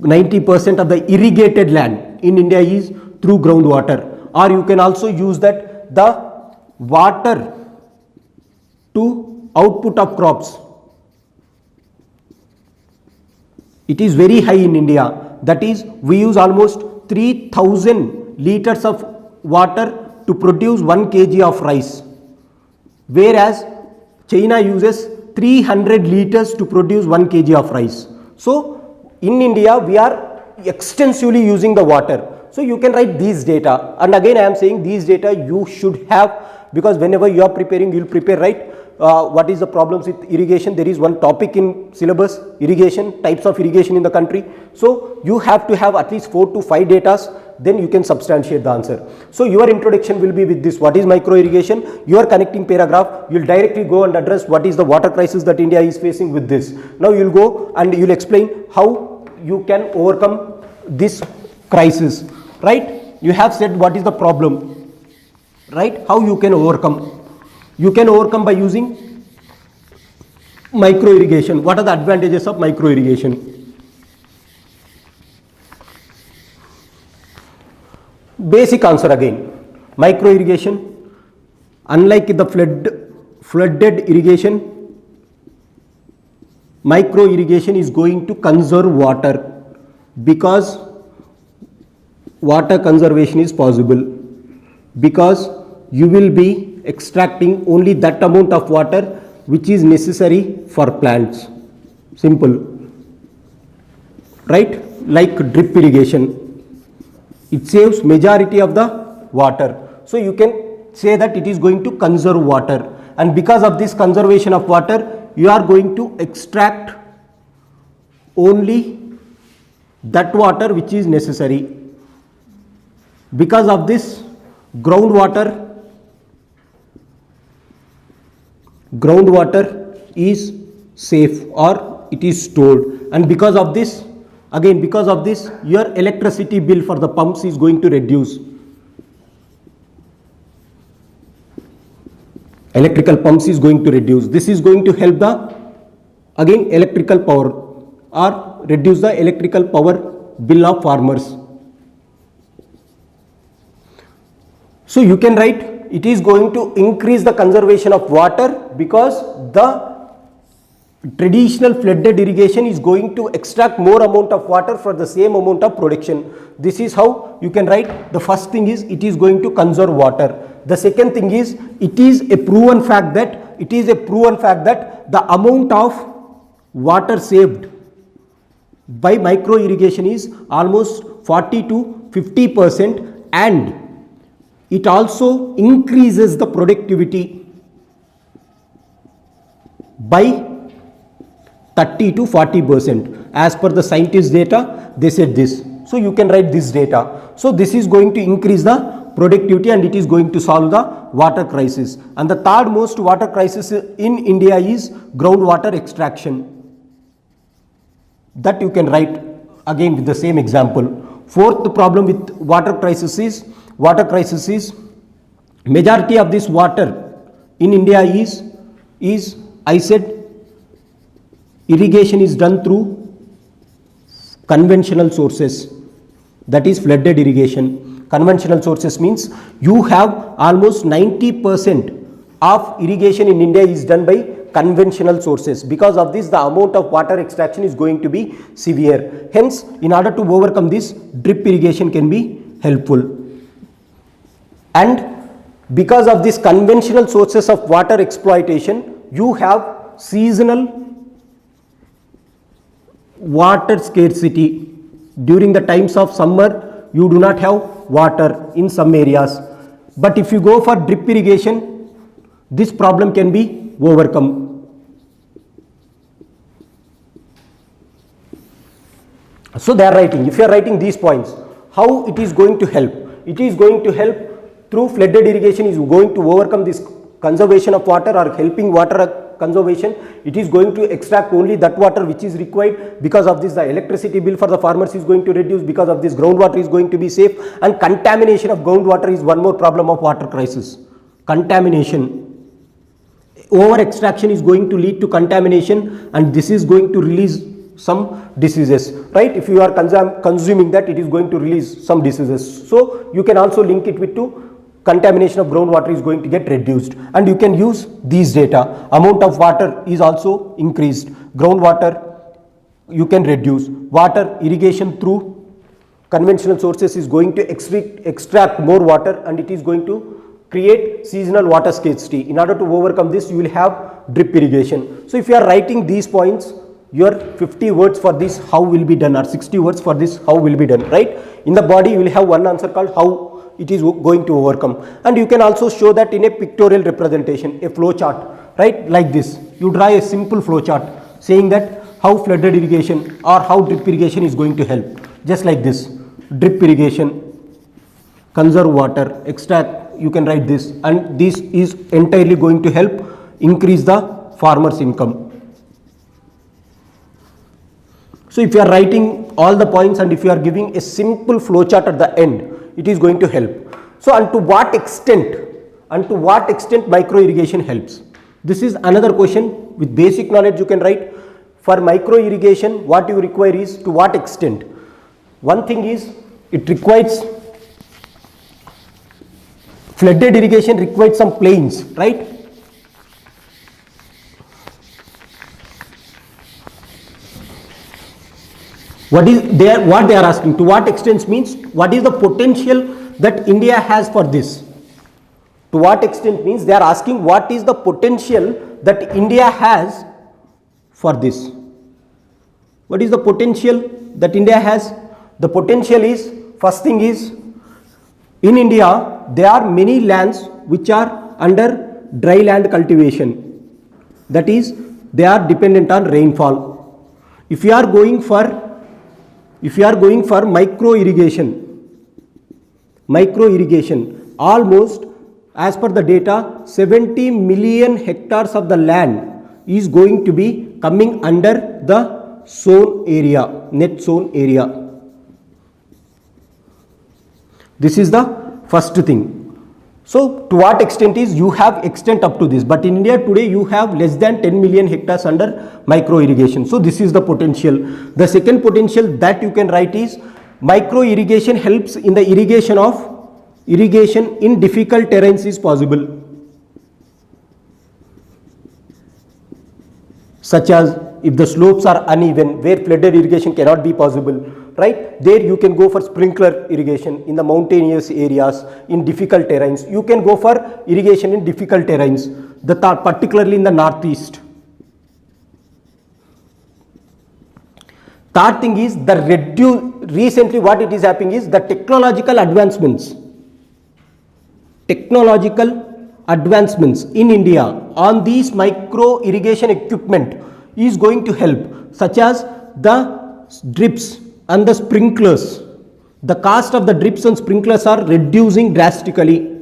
90% of the irrigated land in India is through groundwater, or you can also use that the water to output of crops. It is very high in India. That is, we use almost 3000 liters of water to produce 1 kg of rice, whereas China uses 300 liters to produce 1 kg of rice. So in India we are extensively using the water. So you can write these data, and again I am saying these data you should have, because whenever you are preparing, you will prepare, right? What is the problems with irrigation? There is one topic in syllabus, irrigation, types of irrigation in the country. So you have to have at least 4 to 5 datas, then you can substantiate the answer. So your introduction will be with this, what is micro irrigation? Your connecting paragraph, you will directly go and address what is the water crisis that India is facing with this. Now you will go and you will explain how you can overcome this crisis, right? You have said what is the problem, right? How you can overcome? You can overcome by using micro irrigation. What are the advantages of micro irrigation? Basic answer again. Micro irrigation, unlike the flooded irrigation, micro irrigation is going to conserve water, because water conservation is possible, because you will be extracting only that amount of water which is necessary for plants. Simple, right? Like drip irrigation, it saves majority of the water. So you can say that it is going to conserve water, and because of this conservation of water, you are going to extract only that water which is necessary. Because of this, groundwater is safe, or it is stored, and because of this, again because of this, your electricity bill for the pumps is going to reduce. Electrical pumps is going to reduce. This is going to help the, again, electrical power, or reduce the electrical power bill of farmers. So you can write, it is going to increase the conservation of water, because the traditional flooded irrigation is going to extract more amount of water for the same amount of production. This is how you can write. The first thing is, it is going to conserve water. The second thing is, it is a proven fact that the amount of water saved by micro irrigation is almost 40 to 50%, and it also increases the productivity by 30 to 40%. As per the scientist data, they said this. So you can write this data. So this is going to increase the productivity, and it is going to solve the water crisis. And the third most water crisis in India is groundwater extraction. That you can write again with the same example. Fourth problem with water crisis is majority of this water in India is I said irrigation is done through conventional sources, that is flooded irrigation. Conventional sources means you have almost 90% of irrigation in India is done by conventional sources. Because of this, the amount of water extraction is going to be severe. Hence, in order to overcome this, drip irrigation can be helpful. And because of this conventional sources of water exploitation, you have seasonal water scarcity. During the times of summer, you do not have water in some areas. But if you go for drip irrigation, this problem can be overcome. So they are writing, if you are writing these points, how it is going to help? It is going to help through flooded irrigation, is going to overcome this conservation of water or helping water conservation. It is going to extract only that water which is required. Because of this, the electricity bill for the farmers is going to reduce. Because of this, groundwater is going to be safe. And contamination of groundwater is one more problem of water crisis. Contamination. Over extraction is going to lead to contamination, and this is going to release some diseases, right? If you are consuming that, it is going to release some diseases. So you can also link it with to contamination of groundwater is going to get reduced, and you can use these data. Amount of water is also increased. Groundwater you can reduce. Water irrigation through conventional sources is going to extract more water, and it is going to create seasonal water scarcity. In order to overcome this, you will have drip irrigation. So if you are writing these points, your 50 words for this how will be done, or 60 words for this how will be done, right? In the body you will have one answer called how it is going to overcome, and you can also show that in a pictorial representation, a flow chart, right? Like this, you draw a simple flow chart saying that how flooded irrigation or how drip irrigation is going to help. Just like this, drip irrigation, conserve water, extract, you can write this, and this is entirely going to help increase the farmer's income. So if you are writing all the points and if you are giving a simple flow chart at the end, it is going to help. So and to what extent micro irrigation helps? This is another question. With basic knowledge you can write. For micro irrigation, what you require is to what extent. One thing is, it requires flooded irrigation requires some plains, right? What they are asking, to what extent means what is the potential that India has for this. To what extent means they are asking what is the potential that India has for this. What is the potential that India has? The potential is, first thing is, in India there are many lands which are under dry land cultivation, that is they are dependent on rainfall. If you are going for micro irrigation, almost as per the data 70 million hectares of the land is going to be coming under the sown area, net sown area. This is the first thing. So to what extent is, you have extent up to this, but in India today you have less than 10 million hectares under micro irrigation. So this is the potential. The second potential that you can write is, micro irrigation helps in the irrigation in difficult terrains is possible, such as if the slopes are uneven where flooded irrigation cannot be possible, right? There you can go for sprinkler irrigation. In the mountainous areas, in difficult terrains, you can go for irrigation in difficult terrains, particularly in the northeast. Third thing is, recently what it is happening is the technological advancements in India on these micro irrigation equipment is going to help, such as the drips and the sprinklers. The cost of the drips and sprinklers are reducing drastically.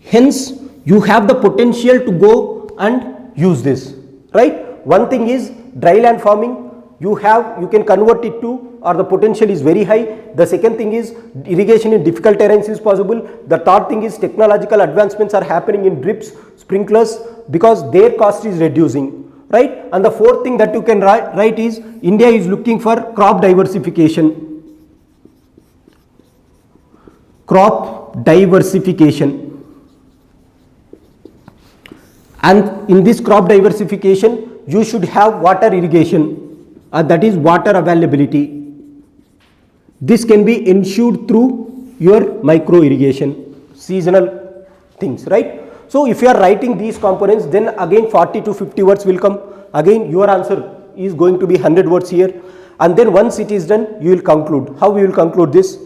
Hence, you have the potential to go and use this, right? One thing is dry land farming, you can convert it to, or the potential is very high. The second thing is irrigation in difficult terrains is possible. The third thing is technological advancements are happening in drips, sprinklers, because their cost is reducing, right? And the fourth thing that you can write is, India is looking for crop diversification. And in this crop diversification, you should have water irrigation, that is water availability. This can be ensured through your micro irrigation, seasonal things, right? So if you are writing these components, then again 40 to 50 words will come. Again your answer is going to be 100 words here, and then once it is done, you will conclude. How we will conclude this?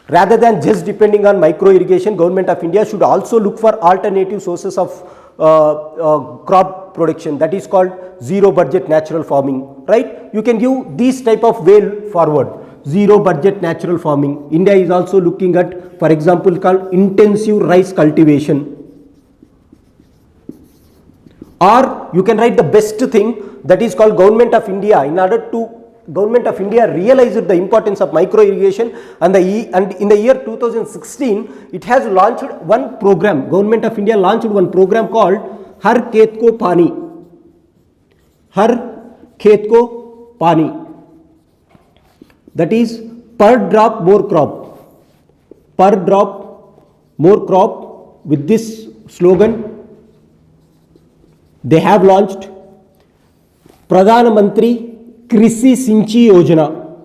Rather than just depending on micro irrigation, Government of India should also look for alternative sources of crop production, that is called zero budget natural farming, right? You can give this type of way forward, zero budget natural farming. India is also looking at, for example, called intensive rice cultivation. Or you can write the best thing, that is called Government of India. In order to Government of India realized the importance of micro irrigation, and in the year 2016 it has launched one program. Government of India launched one program called Har Khet Ko pani. That is per drop more crop. Per drop more crop. With this slogan, they have launched Pradhan Mantri Krishi Sinchi Yojana.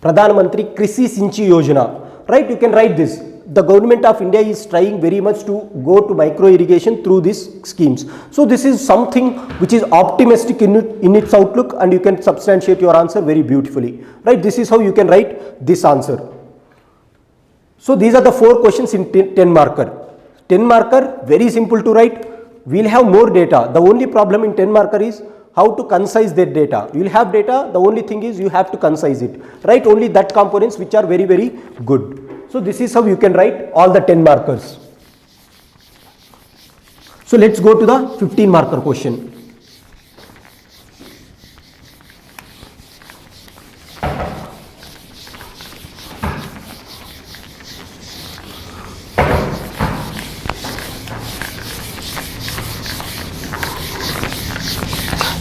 Pradhan Mantri Krishi Sinchi Yojana. Right? You can write this. The government of India is trying very much to go to micro irrigation through these schemes. So this is something which is optimistic in its outlook, and you can substantiate your answer very beautifully. Right? This is how you can write this answer. So these are the 4 questions in 10 marker. 10 marker, very simple to write. We will have more data. The only problem in 10 marker is how to concise that data. You will have data, the only thing is you have to concise it. Write only that components which are very, very good. So this is how you can write all the 10 markers. So let's go to the 15 marker question.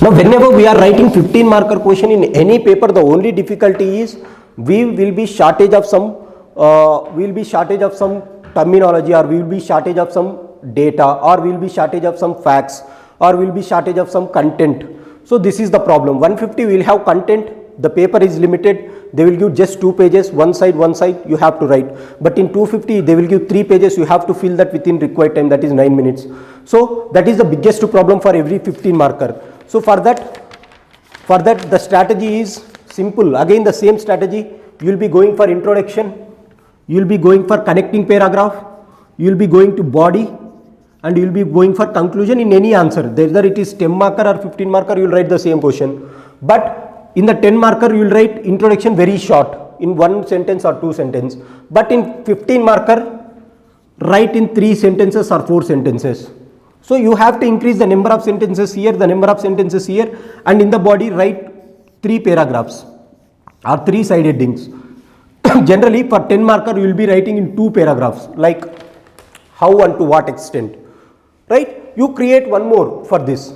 Now whenever we are writing 15 marker question in any paper, the only difficulty is we will be shortage of some terminology, or we will be shortage of some data, or we will be shortage of some facts, or we will be shortage of some content. So this is the problem. 150 we will have content, the paper is limited, they will give just 2 pages, one side you have to write. But in 250 they will give 3 pages, you have to fill that within required time, that is 9 minutes. So that is the biggest problem for every 15 marker. So for that the strategy is simple. Again the same strategy, you will be going for introduction, you will be going for connecting paragraph, you will be going to body, and you will be going for conclusion in any answer. Whether it is 10 marker or 15 marker, you will write the same question. But in the 10 marker you will write introduction very short, in 1 sentence or 2 sentences. But in 15 marker, write in 3 sentences or 4 sentences. So you have to increase the number of sentences here, the number of sentences here, and in the body write 3 paragraphs or 3 side headings. Generally for 10 marker you will be writing in 2 paragraphs, like how and to what extent. Right? You create one more for this.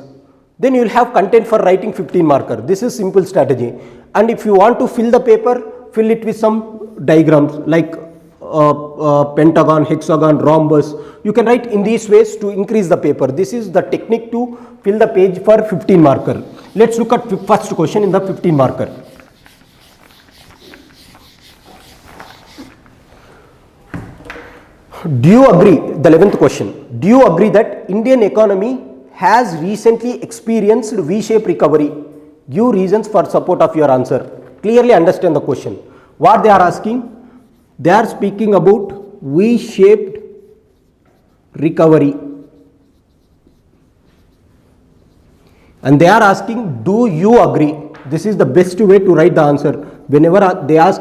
Then you will have content for writing 15 marker. This is simple strategy. And if you want to fill the paper, fill it with some diagrams like pentagon, hexagon, rhombus. You can write in these ways to increase the paper. This is the technique to fill the page for 15 marker. Let's look at first question in the 15 marker. Do you agree, the 11th question, do you agree that Indian economy has recently experienced V-shaped recovery? Give reasons for support of your answer. Clearly understand the question. What they are asking? They are speaking about V-shaped recovery. And they are asking, do you agree? This is the best way to write the answer. Whenever they ask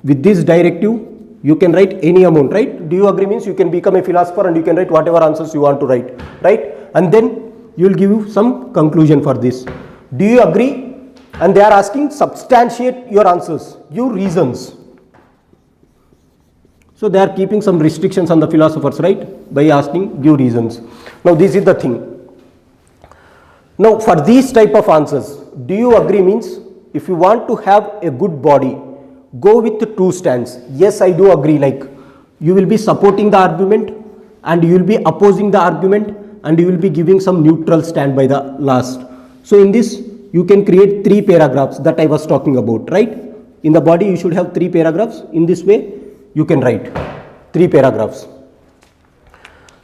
with this directive, you can write any amount, right? Do you agree means you can become a philosopher and you can write whatever answers you want to write, right? And then you will give some conclusion for this. Do you agree? And they are asking, substantiate your answers, give reasons. So they are keeping some restrictions on the philosophers, right? By asking, give reasons. Now this is the thing. Now for these type of answers, do you agree means if you want to have a good body, go with 2 stands. Yes, I do agree, like you will be supporting the argument and you will be opposing the argument and you will be giving some neutral stand by the last. So in this you can create 3 paragraphs that I was talking about, right? In the body you should have 3 paragraphs. In this way you can write 3 paragraphs.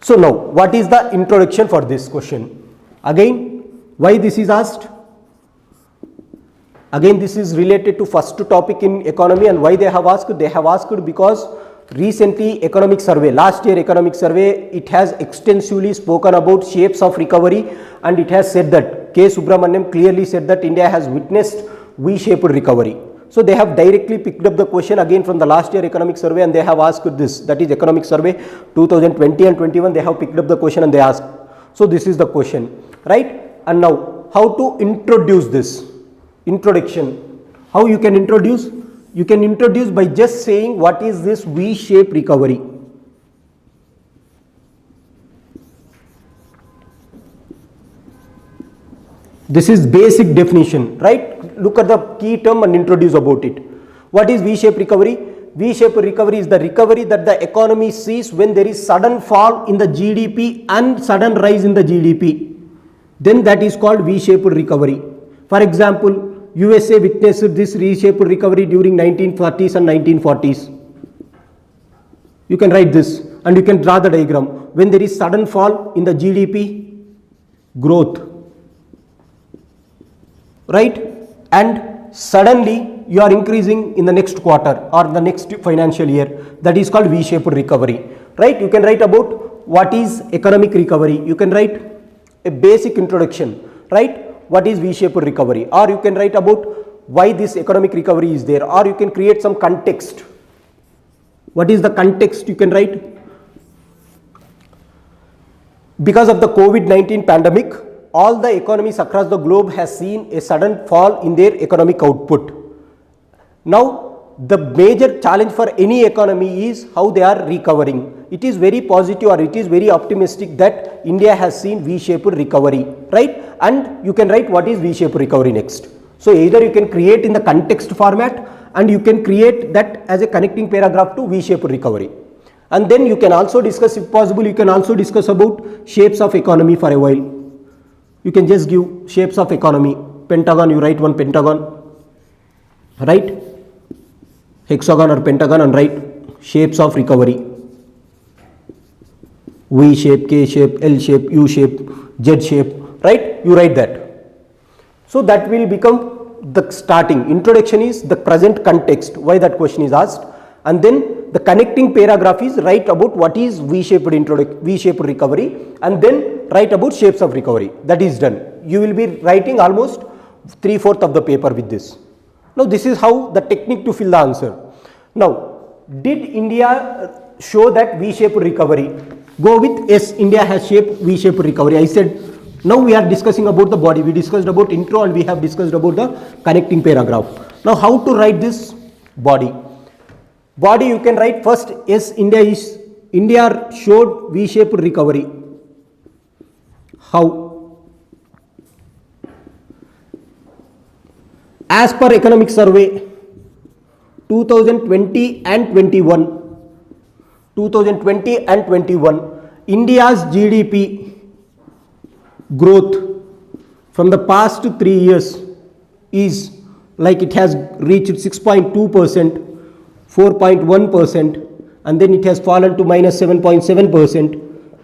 So now what is the introduction for this question? Again, why this is asked? Again, this is related to first topic in economy, and why they have asked? They have asked because recently economic survey, last year economic survey, it has extensively spoken about shapes of recovery, and it has said that, K. Subramaniam clearly said that India has witnessed V-shaped recovery. So they have directly picked up the question again from the last year economic survey and they have asked this, that is economic survey 2020 and 21, they have picked up the question and they asked. So this is the question, right? And now how to introduce this? Introduction. How you can introduce? You can introduce by just saying what is this V-shaped recovery. This is basic definition, right? Look at the key term and introduce about it. What is V-shaped recovery? V-shaped recovery is the recovery that the economy sees when there is sudden fall in the GDP and sudden rise in the GDP. Then that is called V-shaped recovery. For example, USA witnessed this V-shaped recovery during 1930s and 1940s. You can write this and you can draw the diagram. When there is sudden fall in the GDP growth, right? And suddenly you are increasing in the next quarter or the next financial year. That is called V-shaped recovery, right? You can write about what is economic recovery. You can write a basic introduction, right? What is V-shaped recovery? Or you can write about why this economic recovery is there, or you can create some context. What is the context? You can write. Because of the COVID-19 pandemic, all the economies across the globe has seen a sudden fall in their economic output. Now, the major challenge for any economy is how they are recovering. It is very positive or it is very optimistic that India has seen V-shaped recovery, right? And you can write what is V-shaped recovery next. So, either you can create in the context format and you can create that as a connecting paragraph to V-shaped recovery. And then you can also discuss, if possible, you can also discuss about shapes of economy for a while. You can just give shapes of economy. Pentagon, you write one pentagon, right? Hexagon or pentagon and write shapes of recovery. V shape, K shape, L shape, U shape, Z shape, right? You write that. So that will become the starting. Introduction is the present context, why that question is asked. And then the connecting paragraph is write about what is V-shaped recovery, and then write about shapes of recovery. That is done. You will be writing almost 3/4 of the paper with this. Now this is how the technique to fill the answer. Now, did India show that V-shaped recovery? Go with yes, India has shaped V-shaped recovery. I said, now we are discussing about the body. We discussed about intro and we have discussed about the connecting paragraph. Now how to write this body? Body you can write first, yes, India showed V-shaped recovery. How? As per economic survey 2020 and 21, India's GDP growth from the past 3 years is like it has reached 6.2%, 4.1%, and then it has fallen to minus 7.7%,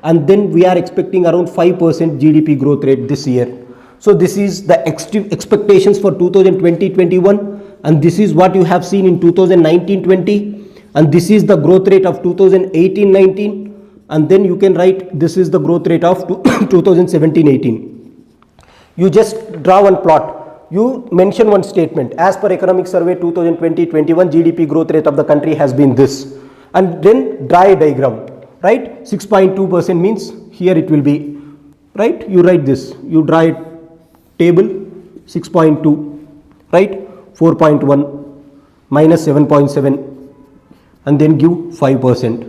and then we are expecting around 5% GDP growth rate this year. So this is the expectations for 2020-21, and this is what you have seen in 2019-20, and this is the growth rate of 2018-19, and then you can write this is the growth rate of 2017-18. You just draw one plot. You mention one statement, as per economic survey 2020-21 GDP growth rate of the country has been this, and then draw a diagram, right? 6.2% means here it will be, right? You write this, you draw a table 6.2, right? 4.1 minus 7.7 and then give 5%.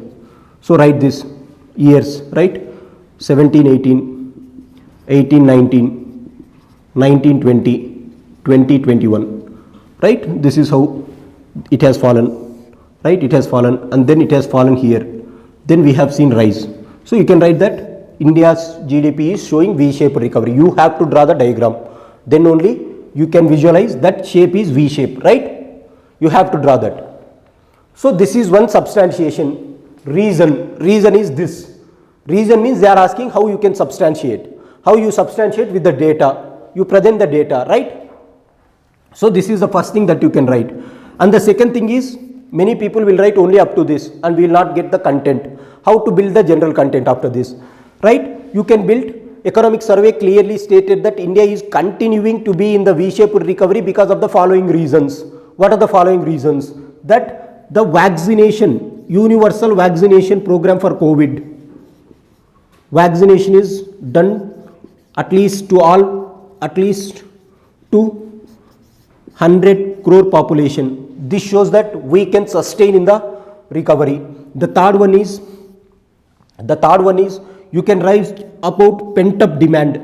So write this years, right? 17-18, 18-19, 19-20, 2021, right? This is how it has fallen, right? It has fallen, and then it has fallen here. Then we have seen rise. So you can write that India's GDP is showing V-shaped recovery. You have to draw the diagram. Then only you can visualize that shape is V-shape, right? You have to draw that. So this is one substantiation. Reason is this. Reason means they are asking how you can substantiate. How you substantiate with the data. You present the data, right? So this is the first thing that you can write. And the second thing is, many people will write only up to this and will not get the content. How to build the general content after this, right? You can build. Economic survey clearly stated that India is continuing to be in the V-shaped recovery because of the following reasons. What are the following reasons? That the vaccination, universal vaccination program for COVID, vaccination is done at least to 100 crore population. This shows that we can sustain in the recovery. The third one is you can rise about pent up demand.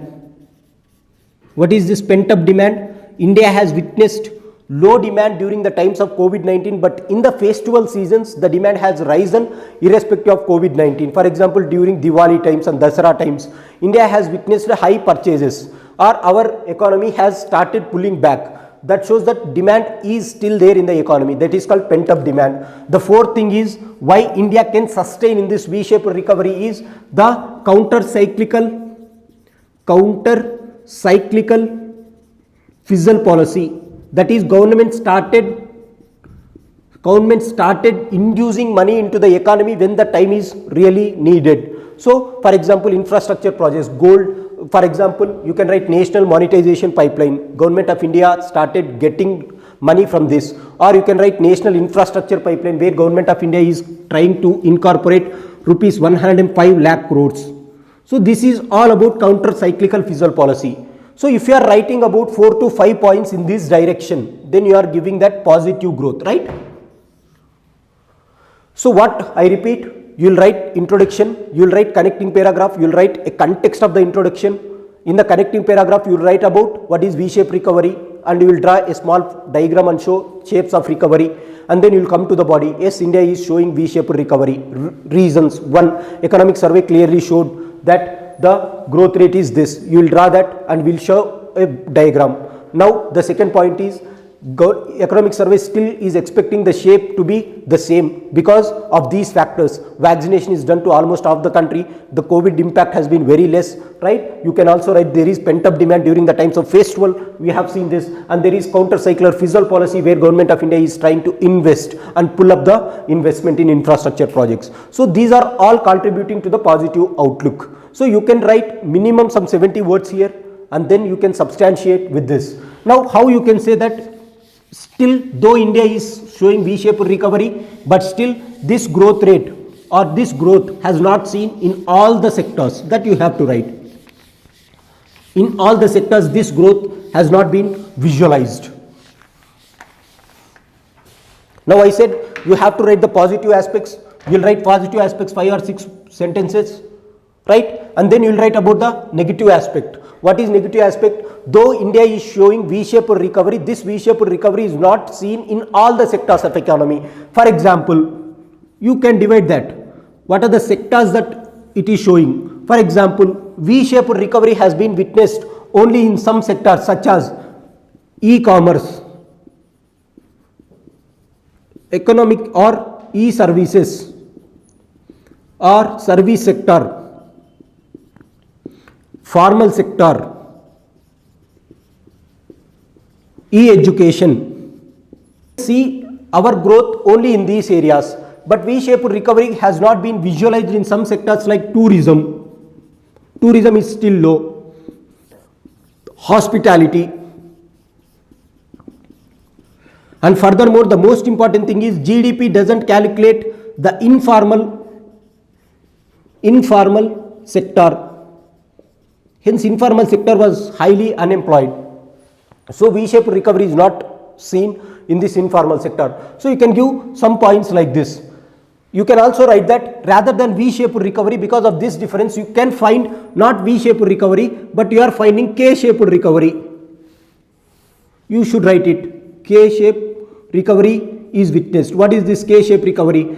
What is this pent up demand? India has witnessed low demand during the times of COVID-19, but in the festival seasons, the demand has risen irrespective of COVID-19. For example, during Diwali times and Dasara times, India has witnessed high purchases, or our economy has started pulling back. That shows that demand is still there in the economy. That is called pent up demand. The fourth thing is why India can sustain in this V-shaped recovery is the counter-cyclical fiscal policy. That is, government started inducing money into the economy when the time is really needed. So, for example, infrastructure projects, gold. For example, you can write national monetization pipeline. Government of India started getting money from this. Or you can write national infrastructure pipeline, where Government of India is trying to incorporate rupees 105 lakh crores. So this is all about counter-cyclical fiscal policy. So if you are writing about 4 to 5 points in this direction, then you are giving that positive growth, right? So what I repeat, you will write introduction, you will write connecting paragraph, you will write a context of the introduction. In the connecting paragraph, you will write about what is V-shaped recovery, and you will draw a small diagram and show shapes of recovery, and then you will come to the body. Yes, India is showing V-shaped recovery. Reasons: 1, economic survey clearly showed that the growth rate is this. You will draw that and we will show a diagram. Now the second point is, economic survey still is expecting the shape to be the same because of these factors. Vaccination is done to almost half the country. The COVID impact has been very less, right? You can also write there is pent up demand during the times of festival. We have seen this, and there is counter-cyclical fiscal policy where Government of India is trying to invest and pull up the investment in infrastructure projects. So these are all contributing to the positive outlook. So you can write minimum some 70 words here, and then you can substantiate with this. Now how you can say that still, though India is showing V-shaped recovery, but still this growth rate or this growth has not seen in all the sectors, that you have to write. In all the sectors, this growth has not been visualized. Now I said you have to write the positive aspects. You will write positive aspects 5 or 6 sentences, right? And then you will write about the negative aspect. What is negative aspect? Though India is showing V-shaped recovery, this V-shaped recovery is not seen in all the sectors of economy. For example, you can divide that. What are the sectors that it is showing? For example, V-shaped recovery has been witnessed only in some sectors such as e-commerce, economic or e-services, or service sector, formal sector, e-education. See our growth only in these areas, but V-shaped recovery has not been visualized in some sectors like tourism. Tourism is still low. Hospitality. And furthermore, the most important thing is GDP doesn't calculate the informal sector. Hence, informal sector was highly unemployed. So, V-shaped recovery is not seen in this informal sector. So, you can give some points like this. You can also write that rather than V-shaped recovery, because of this difference, you can find not V-shaped recovery, but you are finding K-shaped recovery. You should write it. K-shaped recovery is witnessed. What is this K-shaped recovery?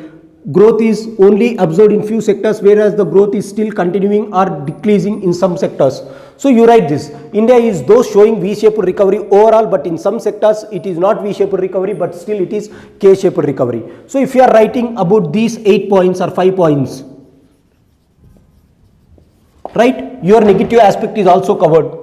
Growth is only observed in few sectors, whereas the growth is still continuing or decreasing in some sectors. So you write this. India is though showing V-shaped recovery overall, but in some sectors it is not V-shaped recovery, but still it is K-shaped recovery. So if you are writing about these 8 points or 5 points, right, your negative aspect is also covered,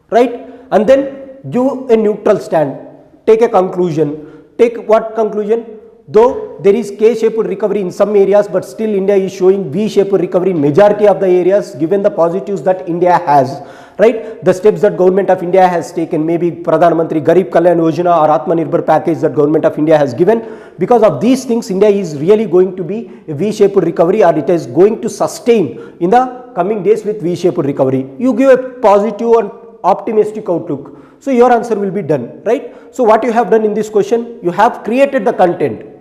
right? And then give a neutral stand. Take a conclusion. Take what conclusion? Though there is K-shaped recovery in some areas, but still India is showing V-shaped recovery in majority of the areas given the positives that India has, right? The steps that Government of India has taken, maybe Pradhan Mantri Garib Kalyan Yojana or Atmanirbhar package that Government of India has given. Because of these things, India is really going to be a V-shaped recovery, or it is going to sustain in the coming days with V-shaped recovery. You give a positive and optimistic outlook. So your answer will be done, right? So what you have done in this question, you have created the content.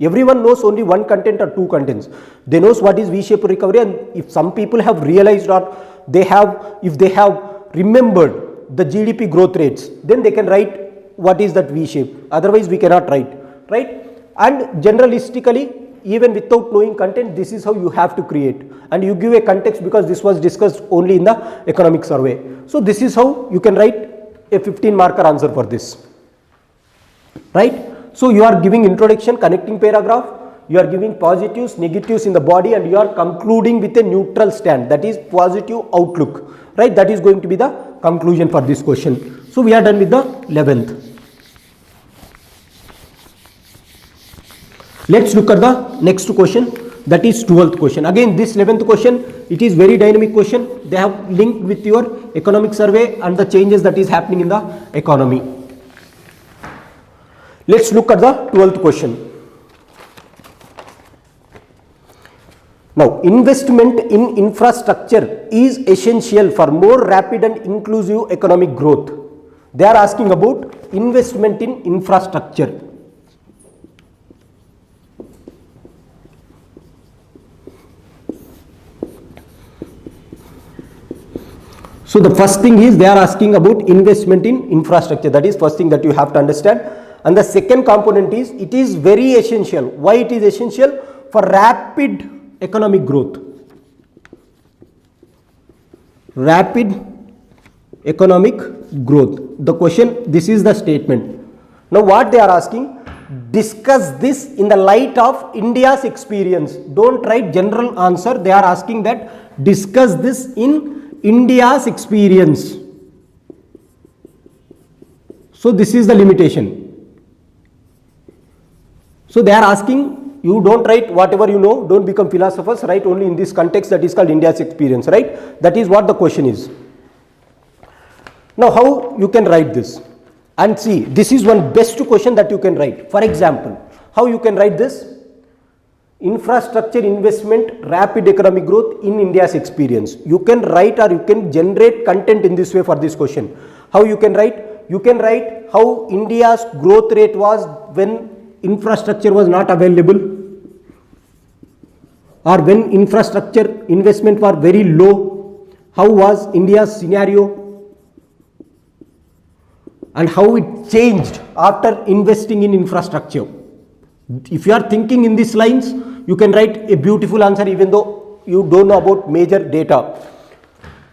Everyone knows only one content or two contents. They knows what is V-shaped recovery, and if some people have realized or if they have remembered the GDP growth rates, then they can write what is that V shape, otherwise we cannot write, right? And generalistically, even without knowing content, this is how you have to create, and you give a context because this was discussed only in the economic survey. So this is how you can write a 15 marker answer for this, right? So you are giving introduction, connecting paragraph, you are giving positives, negatives in the body, and you are concluding with a neutral stand, that is positive outlook, right? That is going to be the conclusion for this question. So we are done with the 11th. Let's look at the next question, that is 12th question. Again, this 11th question, it is very dynamic question. They have linked with your economic survey and the changes that is happening in the economy. Let's look at the 12th question. Now, investment in infrastructure is essential for more rapid and inclusive economic growth. They are asking about investment in infrastructure. So the first thing is they are asking about investment in infrastructure. That is first thing that you have to understand. And the second component is it is very essential. Why it is essential? For rapid economic growth. Rapid economic growth. The question, this is the statement. Now what they are asking? Discuss this in the light of India's experience. Don't write general answer. They are asking that discuss this in India's experience. So this is the limitation. So they are asking, you don't write whatever you know, don't become philosophers, write only in this context, that is called India's experience, right? That is what the question is. Now how you can write this? And see, this is one best question that you can write. For example, how you can write this? Infrastructure investment, rapid economic growth in India's experience. You can write or you can generate content in this way for this question. How you can write? You can write how India's growth rate was when infrastructure was not available, or when infrastructure investment were very low. How was India's scenario and how it changed after investing in infrastructure. If you are thinking in these lines, you can write a beautiful answer even though you don't know about major data.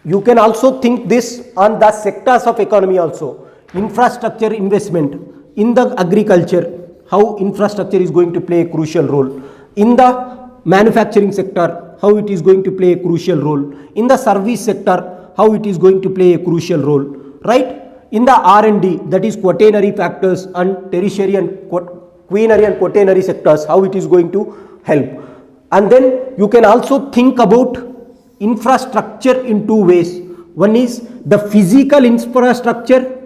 You can also think this on the sectors of economy also. Infrastructure investment in the agriculture, how infrastructure is going to play a crucial role. In the manufacturing sector, how it is going to play a crucial role. In the service sector, how it is going to play a crucial role, right? In the R&D, that is quaternary factors, and tertiary and quaternary and quaternary sectors, how it is going to help. And then you can also think about infrastructure in two ways. One is the physical infrastructure,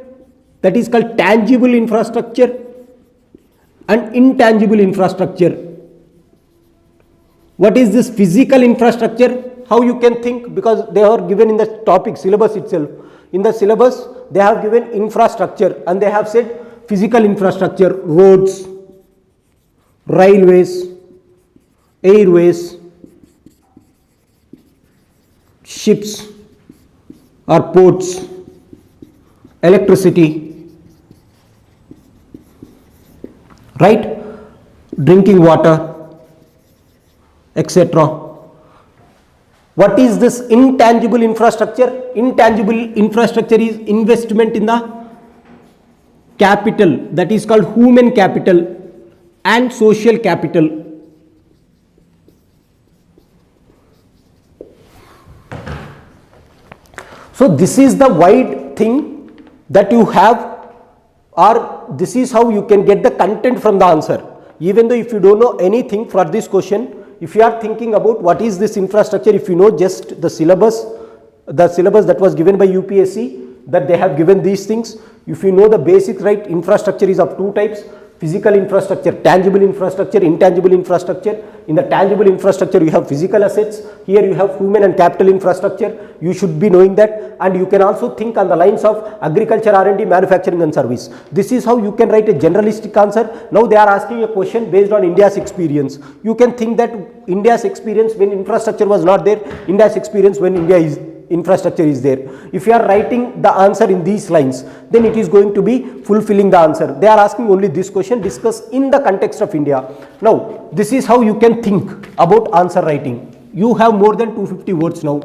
that is called tangible infrastructure, and intangible infrastructure. What is this physical infrastructure? How you can think, because they are given in the topic syllabus itself. In the syllabus they have given infrastructure and they have said physical infrastructure, roads, railways, airways, ships or ports, electricity, right, drinking water, etc. What is this intangible infrastructure? Intangible infrastructure is investment in the capital, that is called human capital and social capital. So this is the wide thing that you have, or this is how you can get the content from the answer. Even though if you don't know anything for this question, if you are thinking about what is this infrastructure, if you know just the syllabus that was given by UPSC, that they have given these things, if you know the basics, right, infrastructure is of two types: physical infrastructure, tangible infrastructure, intangible infrastructure. In the tangible infrastructure you have physical assets, here you have human and capital infrastructure. You should be knowing that, and you can also think on the lines of agriculture, R&D, manufacturing and service. This is how you can write a generalistic answer. Now they are asking a question based on India's experience. You can think that India's experience when infrastructure was not there, India's experience when India is infrastructure is there. If you are writing the answer in these lines, then it is going to be fulfilling the answer. They are asking only this question, discuss in the context of India. Now, this is how you can think about answer writing. You have more than 250 words now,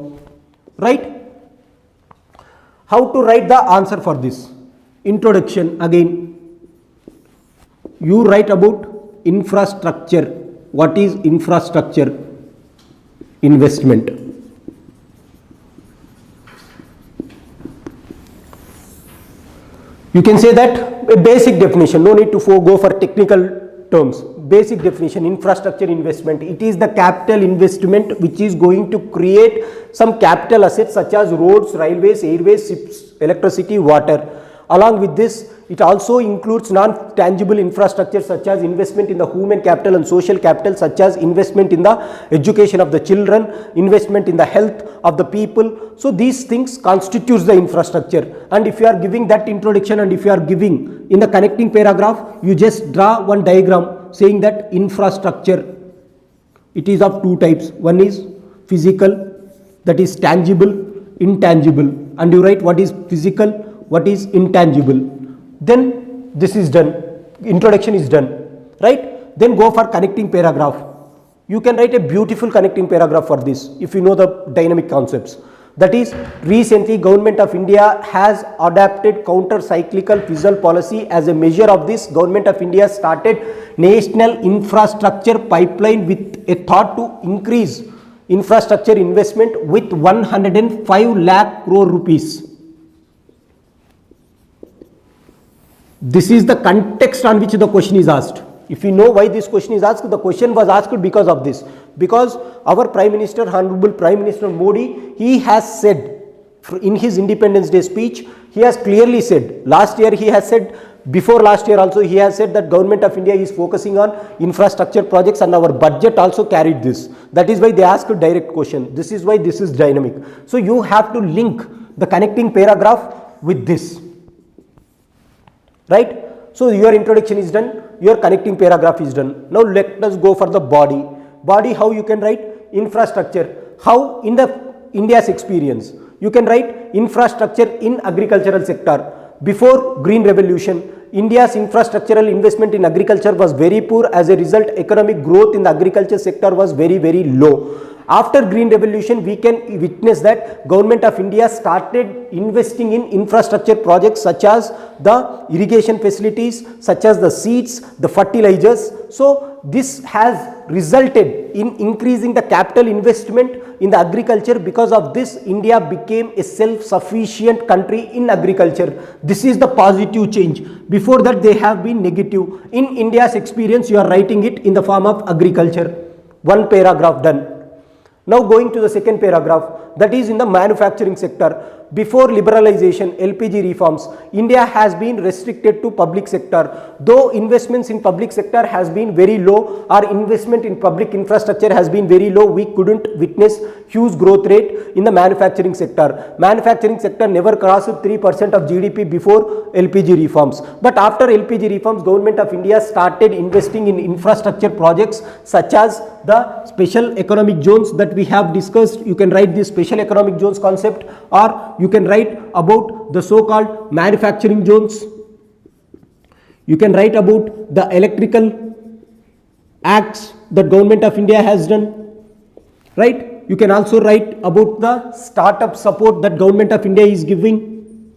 right? How to write the answer for this? Introduction, again, you write about infrastructure. What is infrastructure? Investment. You can say that a basic definition, no need to go for technical terms. Basic definition, infrastructure investment. It is the capital investment which is going to create some capital assets such as roads, railways, airways, ships, electricity, water. Along with this, it also includes non-tangible infrastructure such as investment in the human capital and social capital, such as investment in the education of the children, investment in the health of the people. So these things constitutes the infrastructure. And if you are giving that introduction and if you are giving in the connecting paragraph, you just draw one diagram saying that infrastructure, it is of two types. One is physical, that is tangible, intangible. And you write what is physical, what is intangible. Then this is done, introduction is done, right? Then go for connecting paragraph. You can write a beautiful connecting paragraph for this if you know the dynamic concepts. That is, recently Government of India has adopted counter-cyclical fiscal policy. As a measure of this, Government of India started national infrastructure pipeline with a thought to increase infrastructure investment with 105 lakh crore rupees. This is the context on which the question is asked. If you know why this question is asked, the question was asked because of this. Because our Prime Minister, Honorable Prime Minister Modi, he has said in his Independence Day speech, he has clearly said, last year he has said, before last year also he has said that Government of India is focusing on infrastructure projects and our budget also carried this. That is why they asked a direct question. This is why this is dynamic. So you have to link the connecting paragraph with this. Right? So your introduction is done, your connecting paragraph is done. Now let us go for the body. Body, how you can write infrastructure. How in the India's experience, you can write infrastructure in agricultural sector. Before Green Revolution, India's infrastructural investment in agriculture was very poor. As a result, economic growth in the agriculture sector was very, very low. After Green Revolution, we can witness that Government of India started investing in infrastructure projects such as the irrigation facilities, such as the seeds, the fertilizers. So this has resulted in increasing the capital investment in the agriculture. Because of this, India became a self-sufficient country in agriculture. This is the positive change. Before that, they have been negative. In India's experience, you are writing it in the form of agriculture. One paragraph done. Now going to the second paragraph, that is in the manufacturing sector. Before liberalization, LPG reforms, India has been restricted to public sector. Though investments in public sector has been very low, our investment in public infrastructure has been very low, we couldn't witness huge growth rate in the manufacturing sector. Manufacturing sector never crossed 3% of GDP before LPG reforms. But after LPG reforms, Government of India started investing in infrastructure projects such as the special economic zones that we have discussed. You can write this special economic zones concept, or you can write about the so-called manufacturing zones. You can write about the electrical acts that Government of India has done, right? You can also write about the startup support that Government of India is giving.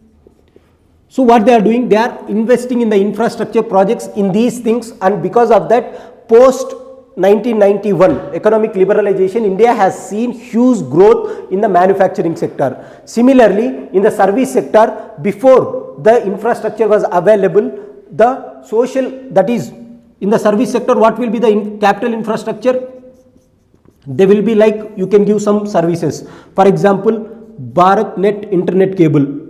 So what they are doing, they are investing in the infrastructure projects in these things, and because of that, post 1991 economic liberalization, India has seen huge growth in the manufacturing sector. Similarly, in the service sector, before the infrastructure was available, the social, that is in the service sector, what will be the capital infrastructure? They will be like, you can give some services. For example, BharatNet internet cable.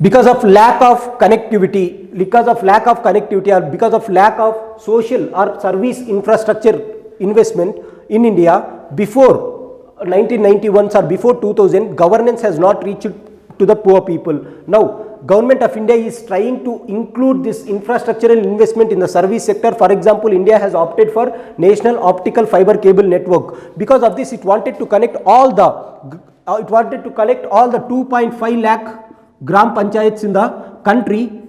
Because of lack of connectivity, or because of lack of social or service infrastructure investment in India, before 1991 or before 2000, governance has not reached to the poor people. Now, Government of India is trying to include this infrastructural investment in the service sector. For example, India has opted for National Optical Fiber Cable Network. Because of this, it wanted to connect all the 2.5 lakh gram panchayats in the country,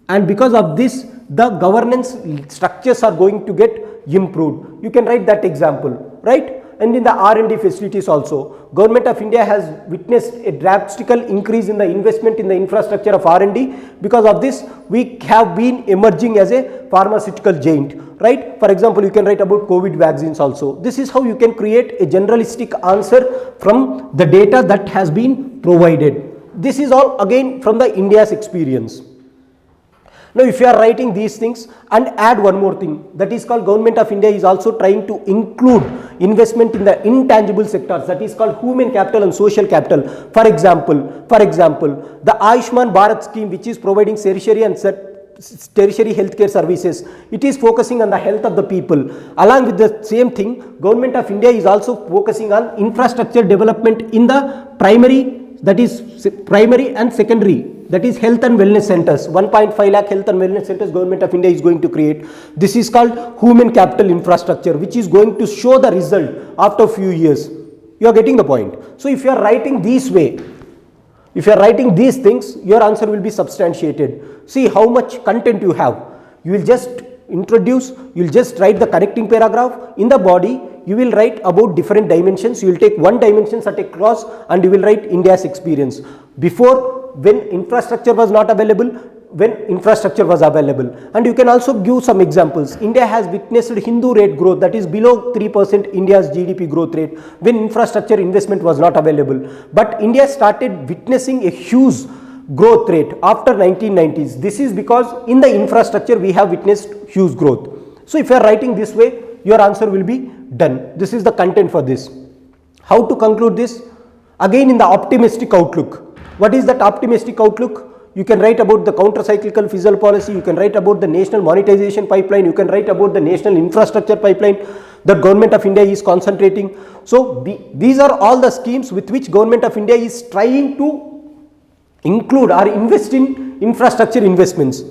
and because of this, the governance structures are going to get improved. You can write that example, right? And in the R&D facilities also, Government of India has witnessed a drastic increase in the investment in the infrastructure of R&D. Because of this, we have been emerging as a pharmaceutical giant, right? For example, you can write about COVID vaccines also. This is how you can create a generalistic answer from the data that has been provided. This is all again from the India's experience. Now, if you are writing these things and add one more thing, that is called Government of India is also trying to include investment in the intangible sectors, that is called human capital and social capital. For example, the Ayushman Bharat scheme, which is providing tertiary healthcare services, it is focusing on the health of the people. Along with the same thing, Government of India is also focusing on infrastructure development in the primary and secondary, that is health and wellness centers. 1.5 lakh health and wellness centers Government of India is going to create. This is called human capital infrastructure, which is going to show the result after a few years. You are getting the point. So if you are writing this way, if you are writing these things, your answer will be substantiated. See how much content you have. You will just introduce, you will just write the connecting paragraph. In the body, you will write about different dimensions. You will take one dimension at a cross and you will write India's experience. Before, when infrastructure was not available, when infrastructure was available. And you can also give some examples. India has witnessed Hindu rate growth, that is below 3% India's GDP growth rate, when infrastructure investment was not available. But India started witnessing a huge growth rate after 1990s. This is because in the infrastructure we have witnessed huge growth. So if you are writing this way, your answer will be done. This is the content for this. How to conclude this? Again, in the optimistic outlook. What is that optimistic outlook? You can write about the counter-cyclical fiscal policy, you can write about the national monetization pipeline, you can write about the national infrastructure pipeline that Government of India is concentrating. So these are all the schemes with which Government of India is trying to include or invest in infrastructure investments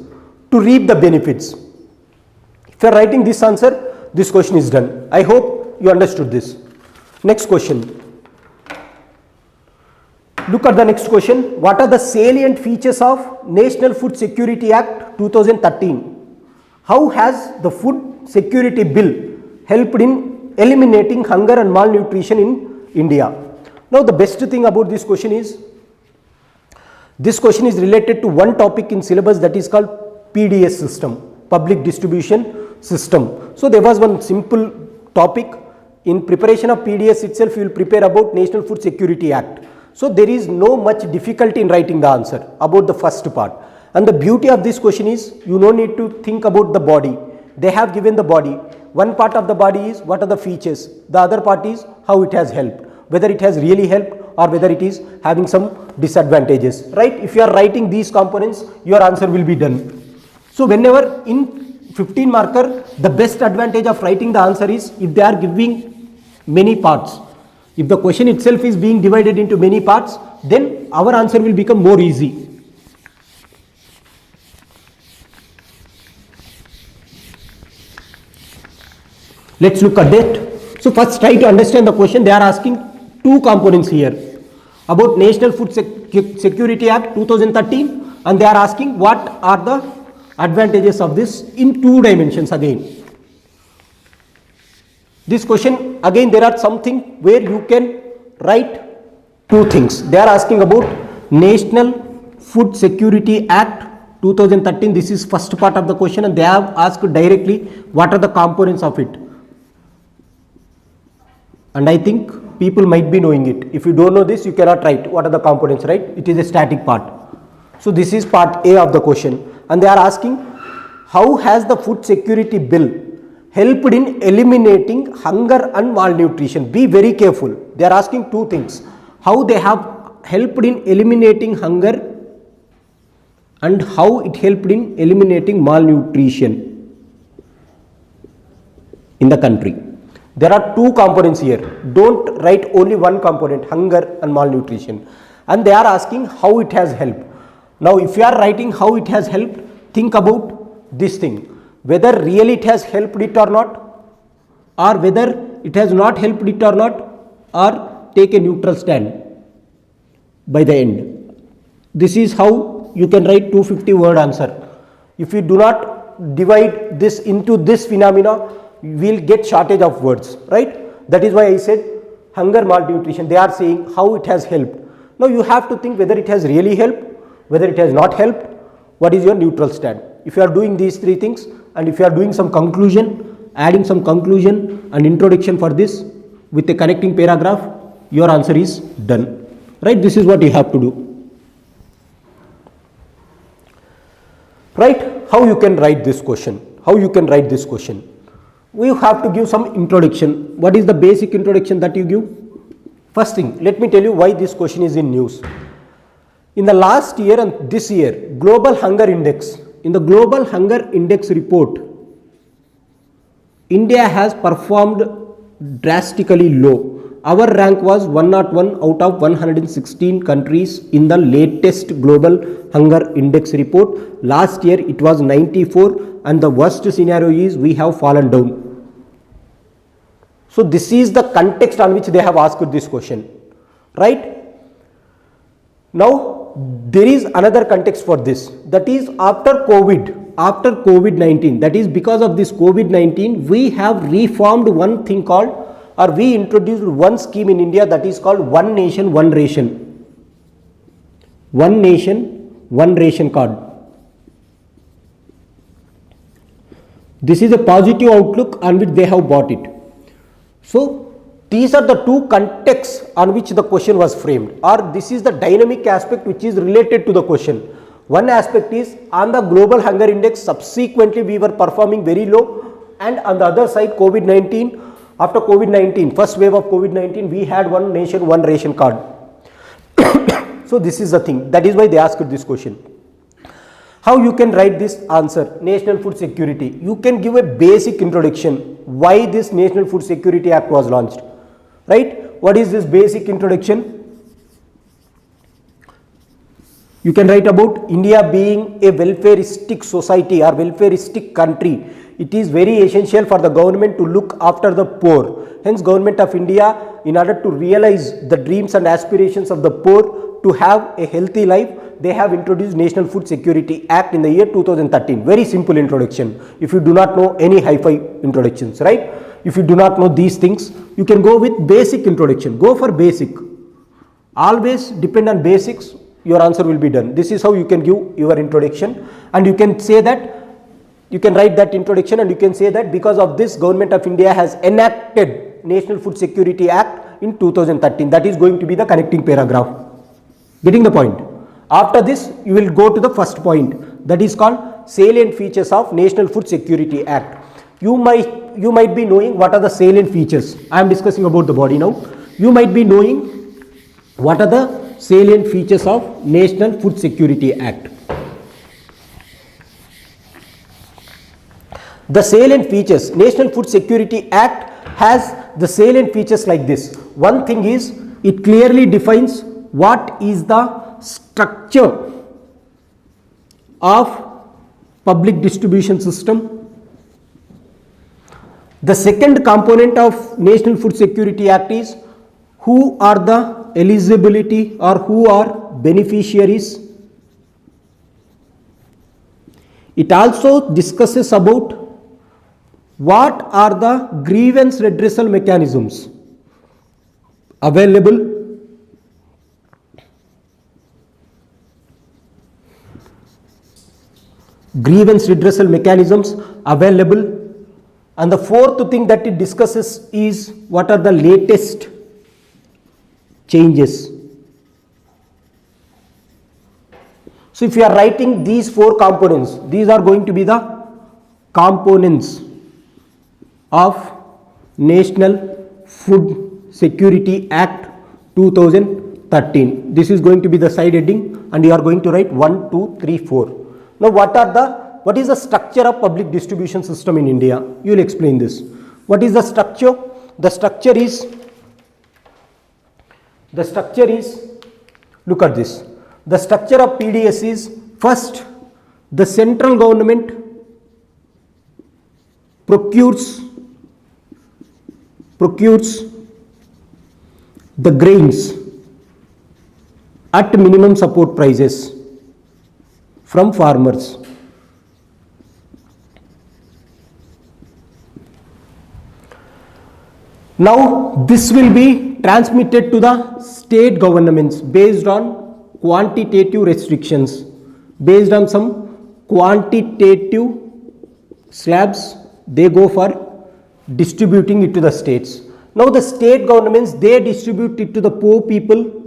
to reap the benefits. If you are writing this answer, this question is done. I hope you understood this. Next question. Look at the next question. What are the salient features of National Food Security Act 2013? How has the Food Security Bill helped in eliminating hunger and malnutrition in India? Now, the best thing about this question is related to one topic in syllabus, that is called PDS system, Public Distribution System. So, there was one simple topic. In preparation of PDS itself, you will prepare about National Food Security Act. So, there is no much difficulty in writing the answer about the first part. And the beauty of this question is, you no need to think about the body. They have given the body. One part of the body is what are the features. The other part is how it has helped. Whether it has really helped or whether it is having some disadvantages. Right? If you are writing these components, your answer will be done. So, whenever in 15 marker, the best advantage of writing the answer is if they are giving many parts. If the question itself is being divided into many parts, then our answer will become more easy. Let's look at that. So first try to understand the question. They are asking two components here about National Food Security Act 2013, and they are asking what are the advantages of this in two dimensions again. This question again, there are something where you can write two things. They are asking about National Food Security Act 2013. This is first part of the question, and they have asked directly what are the components of it. And I think people might be knowing it. If you don't know this, you cannot write what are the components, right? It is a static part. So this is part A of the question, and they are asking how has the Food Security Bill helped in eliminating hunger and malnutrition. Be very careful. They are asking two things. How they have helped in eliminating hunger and how it helped in eliminating malnutrition in the country. There are two components here. Don't write only one component, hunger and malnutrition. And they are asking how it has helped. Now if you are writing how it has helped, think about this thing, whether really it has helped it or not, or whether it has not helped it or not, or take a neutral stand by the end. This is how you can write 250 word answer. If you do not divide this into this phenomena, we will get shortage of words, right? That is why I said hunger, malnutrition. They are saying how it has helped. Now you have to think whether it has really helped, whether it has not helped, what is your neutral stand. If you are doing these three things, and if you are doing some conclusion, adding some conclusion and introduction for this with a connecting paragraph, your answer is done, right? This is what you have to do, right? How you can write this question? How you can write this question? We have to give some introduction. What is the basic introduction that you give? First thing, let me tell you why this question is in news. In the last year and this year, Global Hunger Index, in the Global Hunger Index report, India has performed drastically low. Our rank was 101 out of 116 countries in the latest Global Hunger Index report. Last year it was 94, and the worst scenario is we have fallen down. So this is the context on which they have asked this question, right? Now there is another context for this, that is after COVID-19, that is because of this COVID-19, we have reformed one thing called, or we introduced one scheme in India that is called One Nation, One Ration. One Nation, One Ration card. This is a positive outlook on which they have bought it. So these are the two contexts on which the question was framed, or this is the dynamic aspect which is related to the question. One aspect is on the Global Hunger Index, subsequently we were performing very low, and on the other side COVID-19, after COVID-19, first wave of COVID-19, we had One Nation, One Ration card. So this is the thing, that is why they asked this question. How you can write this answer? National Food Security. You can give a basic introduction why this National Food Security Act was launched, right? What is this basic introduction? You can write about India being a welfareistic society or welfareistic country. It is very essential for the government to look after the poor. Hence, Government of India, in order to realize the dreams and aspirations of the poor to have a healthy life, they have introduced National Food Security Act in the year 2013. Very simple introduction. If you do not know any hi-fi introductions, right? If you do not know these things, you can go with basic introduction. Go for basic. Always depend on basics, your answer will be done. This is how you can give your introduction, and you can say that, you can write that introduction, and you can say that because of this, Government of India has enacted National Food Security Act in 2013. That is going to be the connecting paragraph. Getting the point? After this, you will go to the first point, that is called salient features of National Food Security Act. You might be knowing what are the salient features. I am discussing about the body now. You might be knowing what are the salient features of National Food Security Act. The salient features, National Food Security Act has the salient features like this. One thing is, it clearly defines what is the structure of public distribution system. The second component of National Food Security Act is who are the eligibility or who are beneficiaries. It also discusses about what are the grievance redressal mechanisms available. Grievance redressal mechanisms available. And the fourth thing that it discusses is what are the latest changes. So if you are writing these four components, these are going to be the components of National Food Security Act 2013. This is going to be the side heading, and you are going to write 1, 2, 3, 4. Now what is the structure of public distribution system in India? You will explain this. What is the structure? The structure is, look at this. The structure of PDS is, first, the central government procures the grains at minimum support prices from farmers. Now this will be transmitted to the state governments based on quantitative restrictions, based on some quantitative slabs. They go for distributing it to the states. Now the state governments, they distribute it to the poor people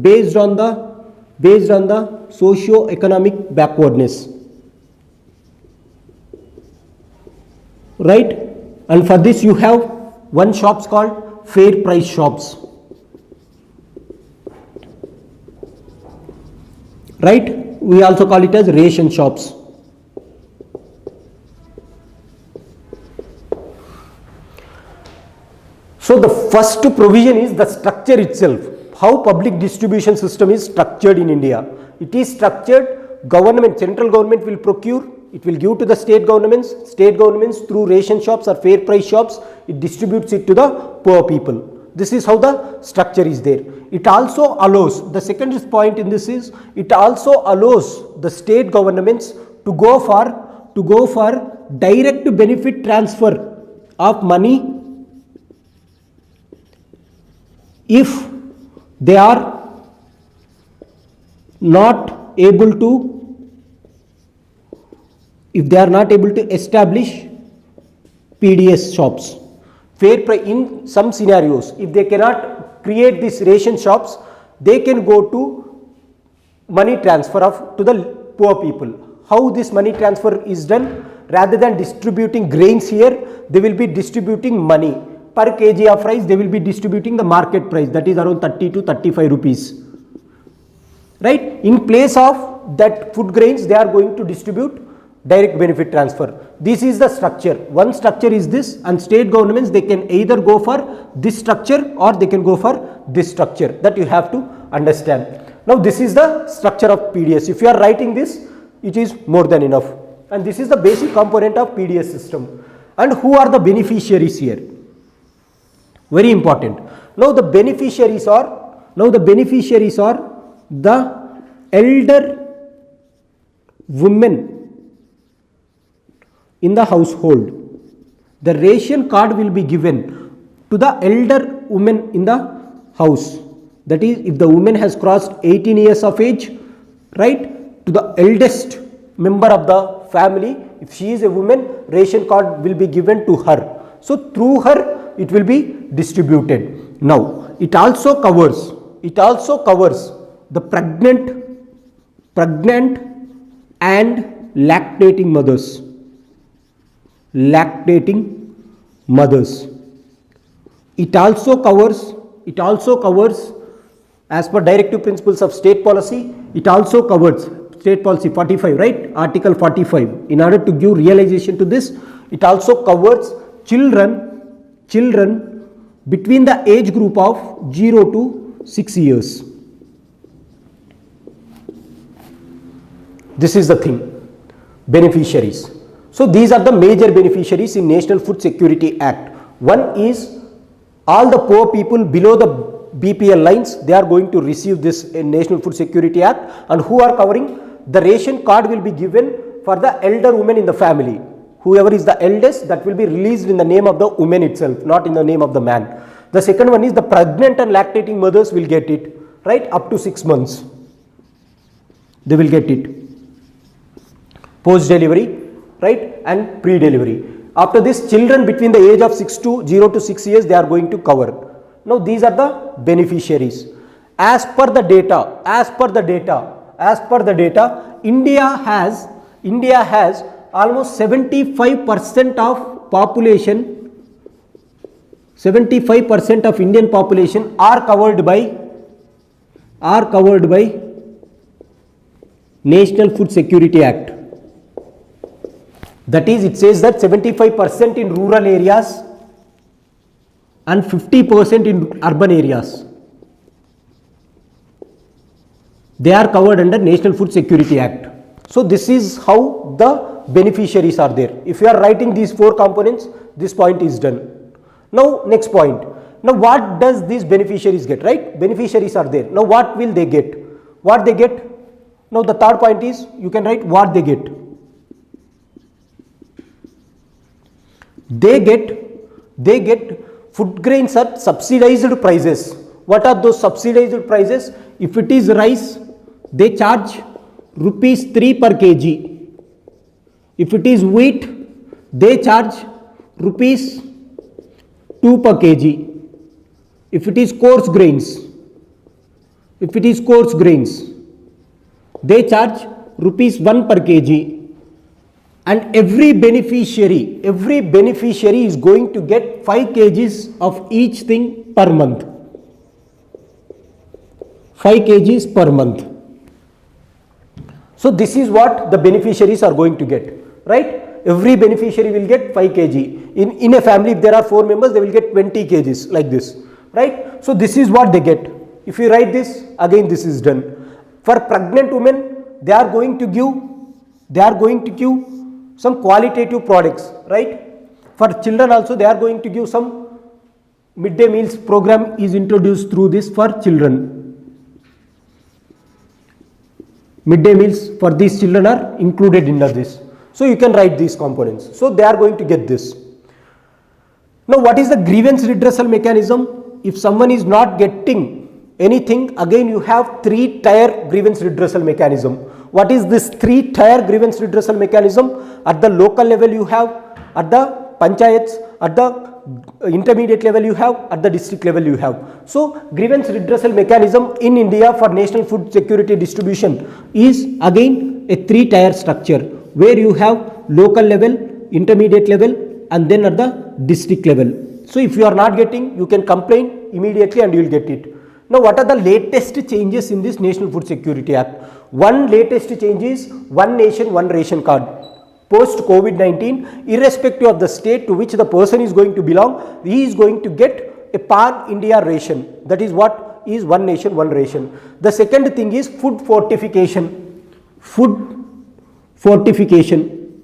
based on the socio-economic backwardness, right? And for this you have one shops called fair price shops, right? We also call it as ration shops. So the first provision is the structure itself, how public distribution system is structured in India. It is structured, government, central government will procure, it will give to the state governments through ration shops or fair price shops, it distributes it to the poor people. This is how the structure is there. It also allows, the second point in this is, it also allows the state governments to go for direct benefit transfer of money if they are not able to establish PDS shops. Fair price, in some scenarios, if they cannot create these ration shops, they can go to money transfer to the poor people. How this money transfer is done? Rather than distributing grains here, they will be distributing money. Per kg of rice, they will be distributing the market price, that is around 30 to 35 rupees. Right? In place of that food grains, they are going to distribute direct benefit transfer. This is the structure. One structure is this, and state governments, they can either go for this structure or they can go for this structure. That you have to understand. Now this is the structure of PDS. If you are writing this, it is more than enough. And this is the basic component of PDS system. And who are the beneficiaries here? Very important. Now the beneficiaries are the elder women in the household. The ration card will be given to the elder woman in the house. That is, if the woman has crossed 18 years of age, right, to the eldest member of the family, if she is a woman, ration card will be given to her. So through her it will be distributed. Now it also covers the pregnant and lactating mothers. It also covers as per directive principles of state policy. It also covers state policy 45, right, article 45. In order to give realization to this, it also covers children between the age group of 0 to 6 years. This is the thing, beneficiaries. So these are the major beneficiaries in National Food Security Act. One is all the poor people below the BPL lines, they are going to receive this in National Food Security Act, and who are covering, the ration card will be given for the elder woman in the family. Whoever is the eldest, that will be released in the name of the woman itself, not in the name of the man. The second one is the pregnant and lactating mothers will get it, right, up to 6 months. They will get it. Post delivery, right, and pre-delivery. After this, children between the age of 0 to 6 years, they are going to cover. Now these are the beneficiaries. As per the data, India has almost 75% of population, 75% of Indian population are covered by National Food Security Act. That is, it says that 75% in rural areas and 50% in urban areas. They are covered under National Food Security Act. So this is how the beneficiaries are there. If you are writing these 4 components, this point is done. Now next point. Now what does these beneficiaries get, right? Beneficiaries are there. Now what will they get? What they get? Now the third point is, you can write what they get. They get food grains at subsidized prices. What are those subsidized prices? If it is rice, they charge rupees 3 per kg. If it is wheat, they charge rupees 2 per kg. If it is coarse grains, they charge rupees 1 per kg. And every beneficiary is going to get 5 kgs of each thing per month. 5 kgs per month. So this is what the beneficiaries are going to get, right? Every beneficiary will get 5 kg. In a family, if there are 4 members, they will get 20 kgs like this, right? So this is what they get. If you write this, again this is done. For pregnant women, they are going to give some qualitative products, right? For children also, they are going to give some midday meals program is introduced through this for children. Midday meals for these children are included in this. So you can write these components. So they are going to get this. Now what is the grievance redressal mechanism? If someone is not getting anything, again you have 3-tier grievance redressal mechanism. What is this 3-tier grievance redressal mechanism? At the local level you have, at the panchayats, at the intermediate level you have, at the district level you have. So grievance redressal mechanism in India for national food security distribution is again a 3-tier structure, where you have local level, intermediate level, and then at the district level. So if you are not getting, you can complain immediately and you will get it. Now what are the latest changes in this National Food Security Act? One latest change is One Nation, One Ration Card. Post COVID-19, irrespective of the state to which the person is going to belong, he is going to get a pan India ration. That is what is One Nation, One Ration. The second thing is food fortification. Food fortification.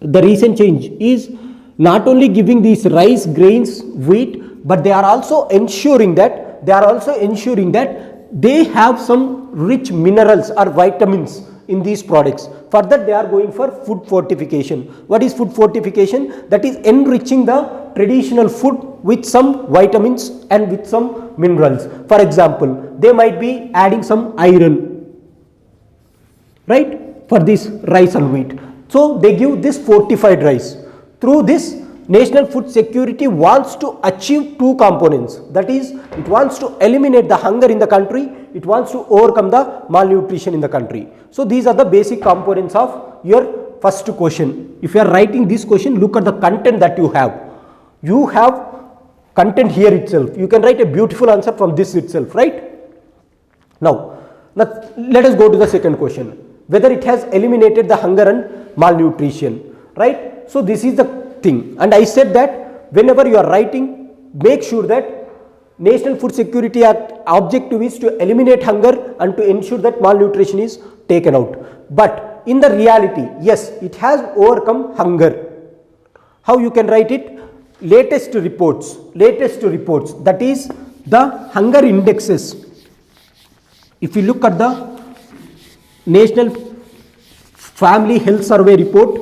The recent change is not only giving these rice, grains, wheat, but they are also ensuring that they have some rich minerals or vitamins in these products. For that, they are going for food fortification. What is food fortification? That is enriching the traditional food with some vitamins and with some minerals. For example, they might be adding some iron, right, for this rice and wheat. So they give this fortified rice. Through this, National Food Security wants to achieve 2 components. That is, it wants to eliminate the hunger in the country, it wants to overcome the malnutrition in the country. So these are the basic components of your first question. If you are writing this question, look at the content that you have. You have content here itself. You can write a beautiful answer from this itself, right? Now let us go to the second question. Whether it has eliminated the hunger and malnutrition, right? So this is the thing, and I said that whenever you are writing, make sure that National Food Security Act objective is to eliminate hunger and to ensure that malnutrition is taken out. But in the reality, yes, it has overcome hunger. How you can write it? Latest reports, that is the hunger indexes. If you look at the National Family Health Survey report,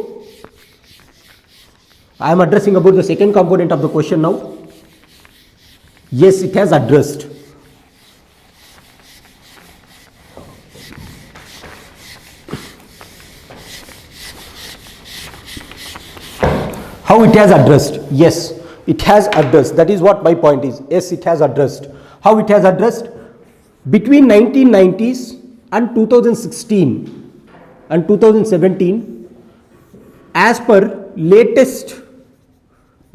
I am addressing about the second component of the question now. Yes, it has addressed. How it has addressed? Yes, it has addressed. That is what my point is. Yes, it has addressed. How it has addressed? Between 1990s and 2016 and 2017, as per latest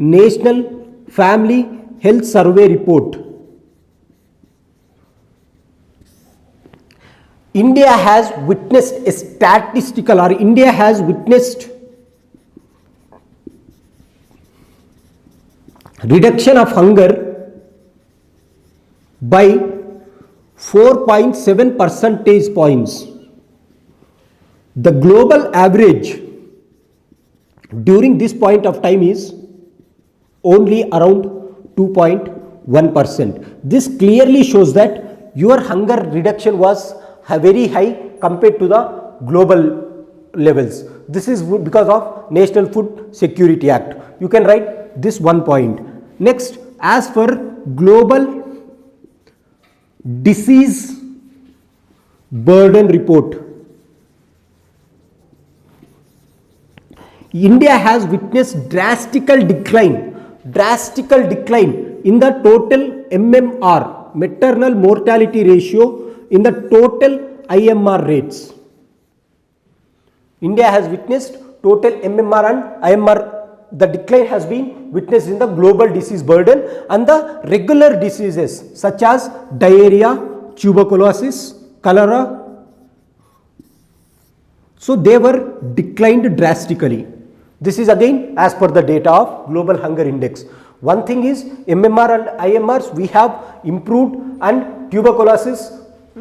National Family Health Survey report, India has witnessed a statistical, or India has witnessed reduction of hunger by 4.7 percentage points. The global average during this point of time is only around 2.1%. This clearly shows that your hunger reduction was very high compared to the global levels. This is because of National Food Security Act. You can write this one point. Next, as per global disease burden report, India has witnessed drastical decline in the total MMR, maternal mortality ratio, in the total IMR rates. India has witnessed total MMR and IMR, the decline has been witnessed in the global disease burden, and the regular diseases such as diarrhea, tuberculosis, cholera, so they were declined drastically. This is again as per the data of Global Hunger Index. One thing is MMR and IMRs we have improved, and tuberculosis,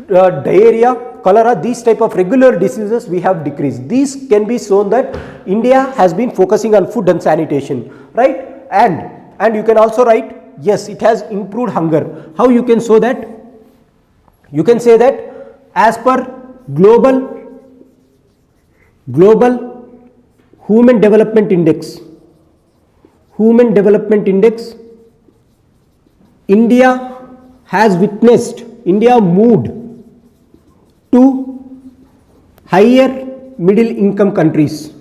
diarrhea, cholera, these type of regular diseases we have decreased. These can be shown that India has been focusing on food and sanitation, right? And you can also write, yes, it has improved hunger. How you can show that? You can say that as per global Human Development Index, India moved to higher middle income countries.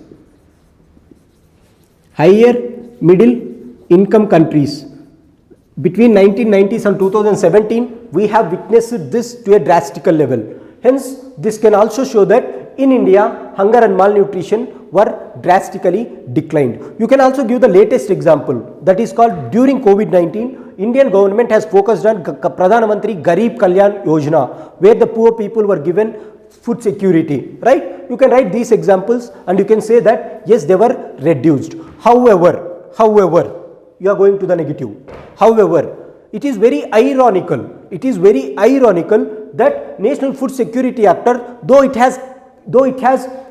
Between 1990s and 2017, we have witnessed this to a drastical level. Hence, this can also show that in India, hunger and malnutrition were drastically declined. You can also give the latest example, that is called during COVID-19, Indian government has focused on Pradhan Mantri Garib Kalyan Yojana, where the poor people were given food security, right? You can write these examples and you can say that yes, they were reduced. However, you are going to the negative. However, it is very ironical that National Food Security Act, though it has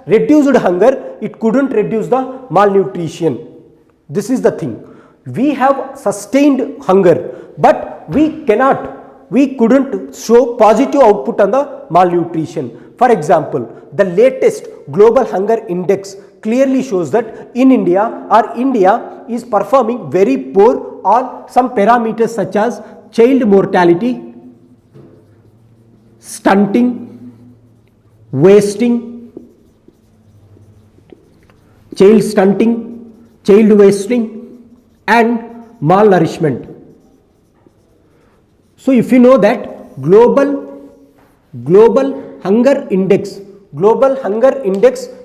reduced hunger, it couldn't reduce the malnutrition. This is the thing. We have sustained hunger, but we couldn't show positive output on the malnutrition. For example, the latest Global Hunger Index clearly shows that in India is performing very poor on some parameters such as child mortality, stunting, wasting, child wasting, and malnourishment. So if you know that global hunger index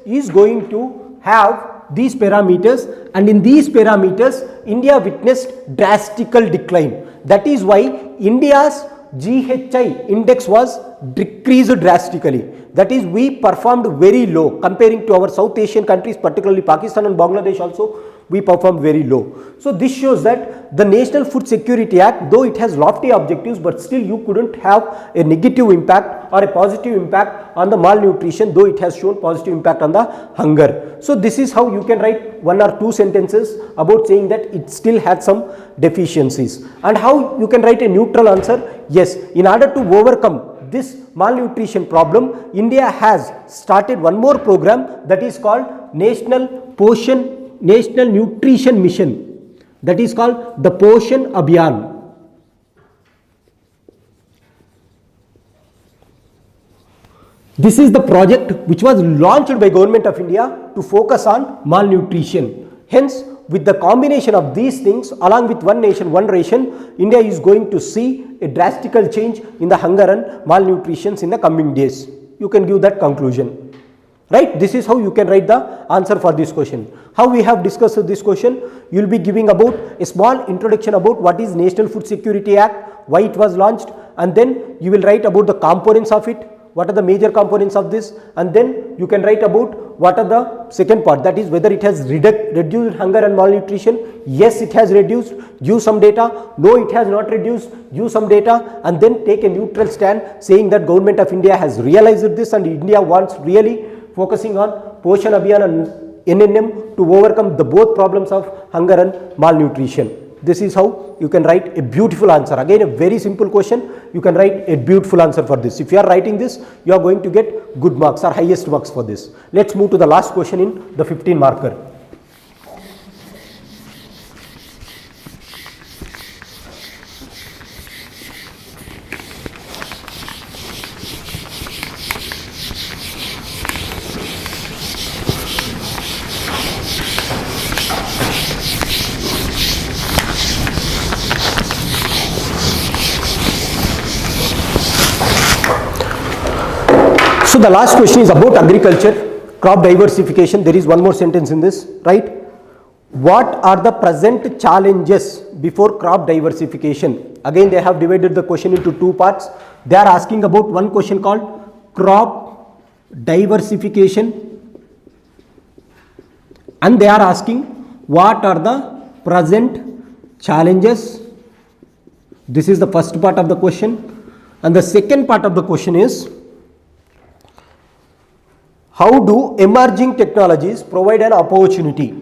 is going to have these parameters, and in these parameters India witnessed drastical decline. That is why India's GHI index was decreased drastically. That is, we performed very low comparing to our South Asian countries, particularly Pakistan and Bangladesh also, we performed very low. So this shows that the National Food Security Act, though it has lofty objectives, but still you couldn't have a negative impact or a positive impact on the malnutrition, though it has shown positive impact on the hunger. So this is how you can write one or two sentences about saying that it still had some deficiencies. And how you can write a neutral answer? Yes, in order to overcome this malnutrition problem, India has started one more program, that is called National Nutrition Mission, that is called the Poshan Abhiyan. This is the project which was launched by Government of India to focus on malnutrition. Hence, with the combination of these things, along with one nation, one ration, India is going to see a drastical change in the hunger and malnutrition in the coming days. You can give that conclusion. Right? This is how you can write the answer for this question. How we have discussed this question? You will be giving about a small introduction about what is National Food Security Act, why it was launched, and then you will write about the components of it, what are the major components of this, and then you can write about what are the second part, that is whether it has reduced hunger and malnutrition. Yes, it has reduced, give some data. No, it has not reduced, give some data, and then take a neutral stand saying that Government of India has realized this and India wants really focusing on Poshan Abhiyan and NNM to overcome the both problems of hunger and malnutrition. This is how you can write a beautiful answer. Again, a very simple question, you can write a beautiful answer for this. If you are writing this, you are going to get good marks or highest marks for this. Let's move to the last question in the 15 marker. So the last question is about agriculture, crop diversification. There is one more sentence in this, right? What are the present challenges before crop diversification? Again, they have divided the question into two parts. They are asking about one question called crop diversification, and they are asking what are the present challenges. This is the first part of the question, and the second part of the question is, how do emerging technologies provide an opportunity?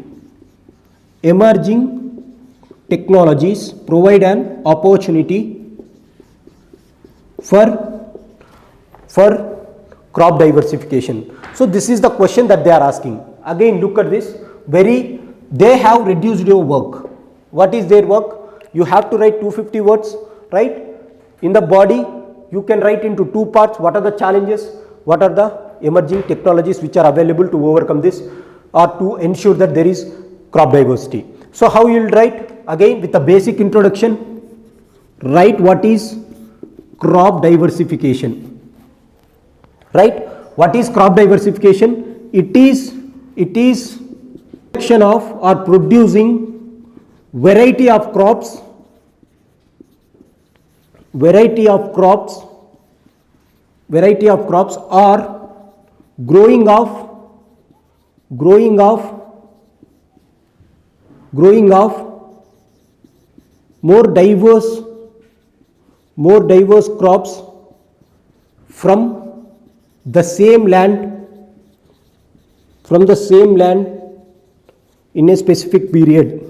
Emerging technologies provide an opportunity for crop diversification. So this is the question that they are asking. Again, look at this. They have reduced your work. What is their work? You have to write 250 words, right? In the body, you can write into two parts. What are the challenges? What are the emerging technologies which are available to overcome this or to ensure that there is crop diversity? So how you will write? Again, with a basic introduction, write what is crop diversification, right? What is crop diversification? It is production of or producing variety of crops or growing of more diverse crops from the same land in a specific period.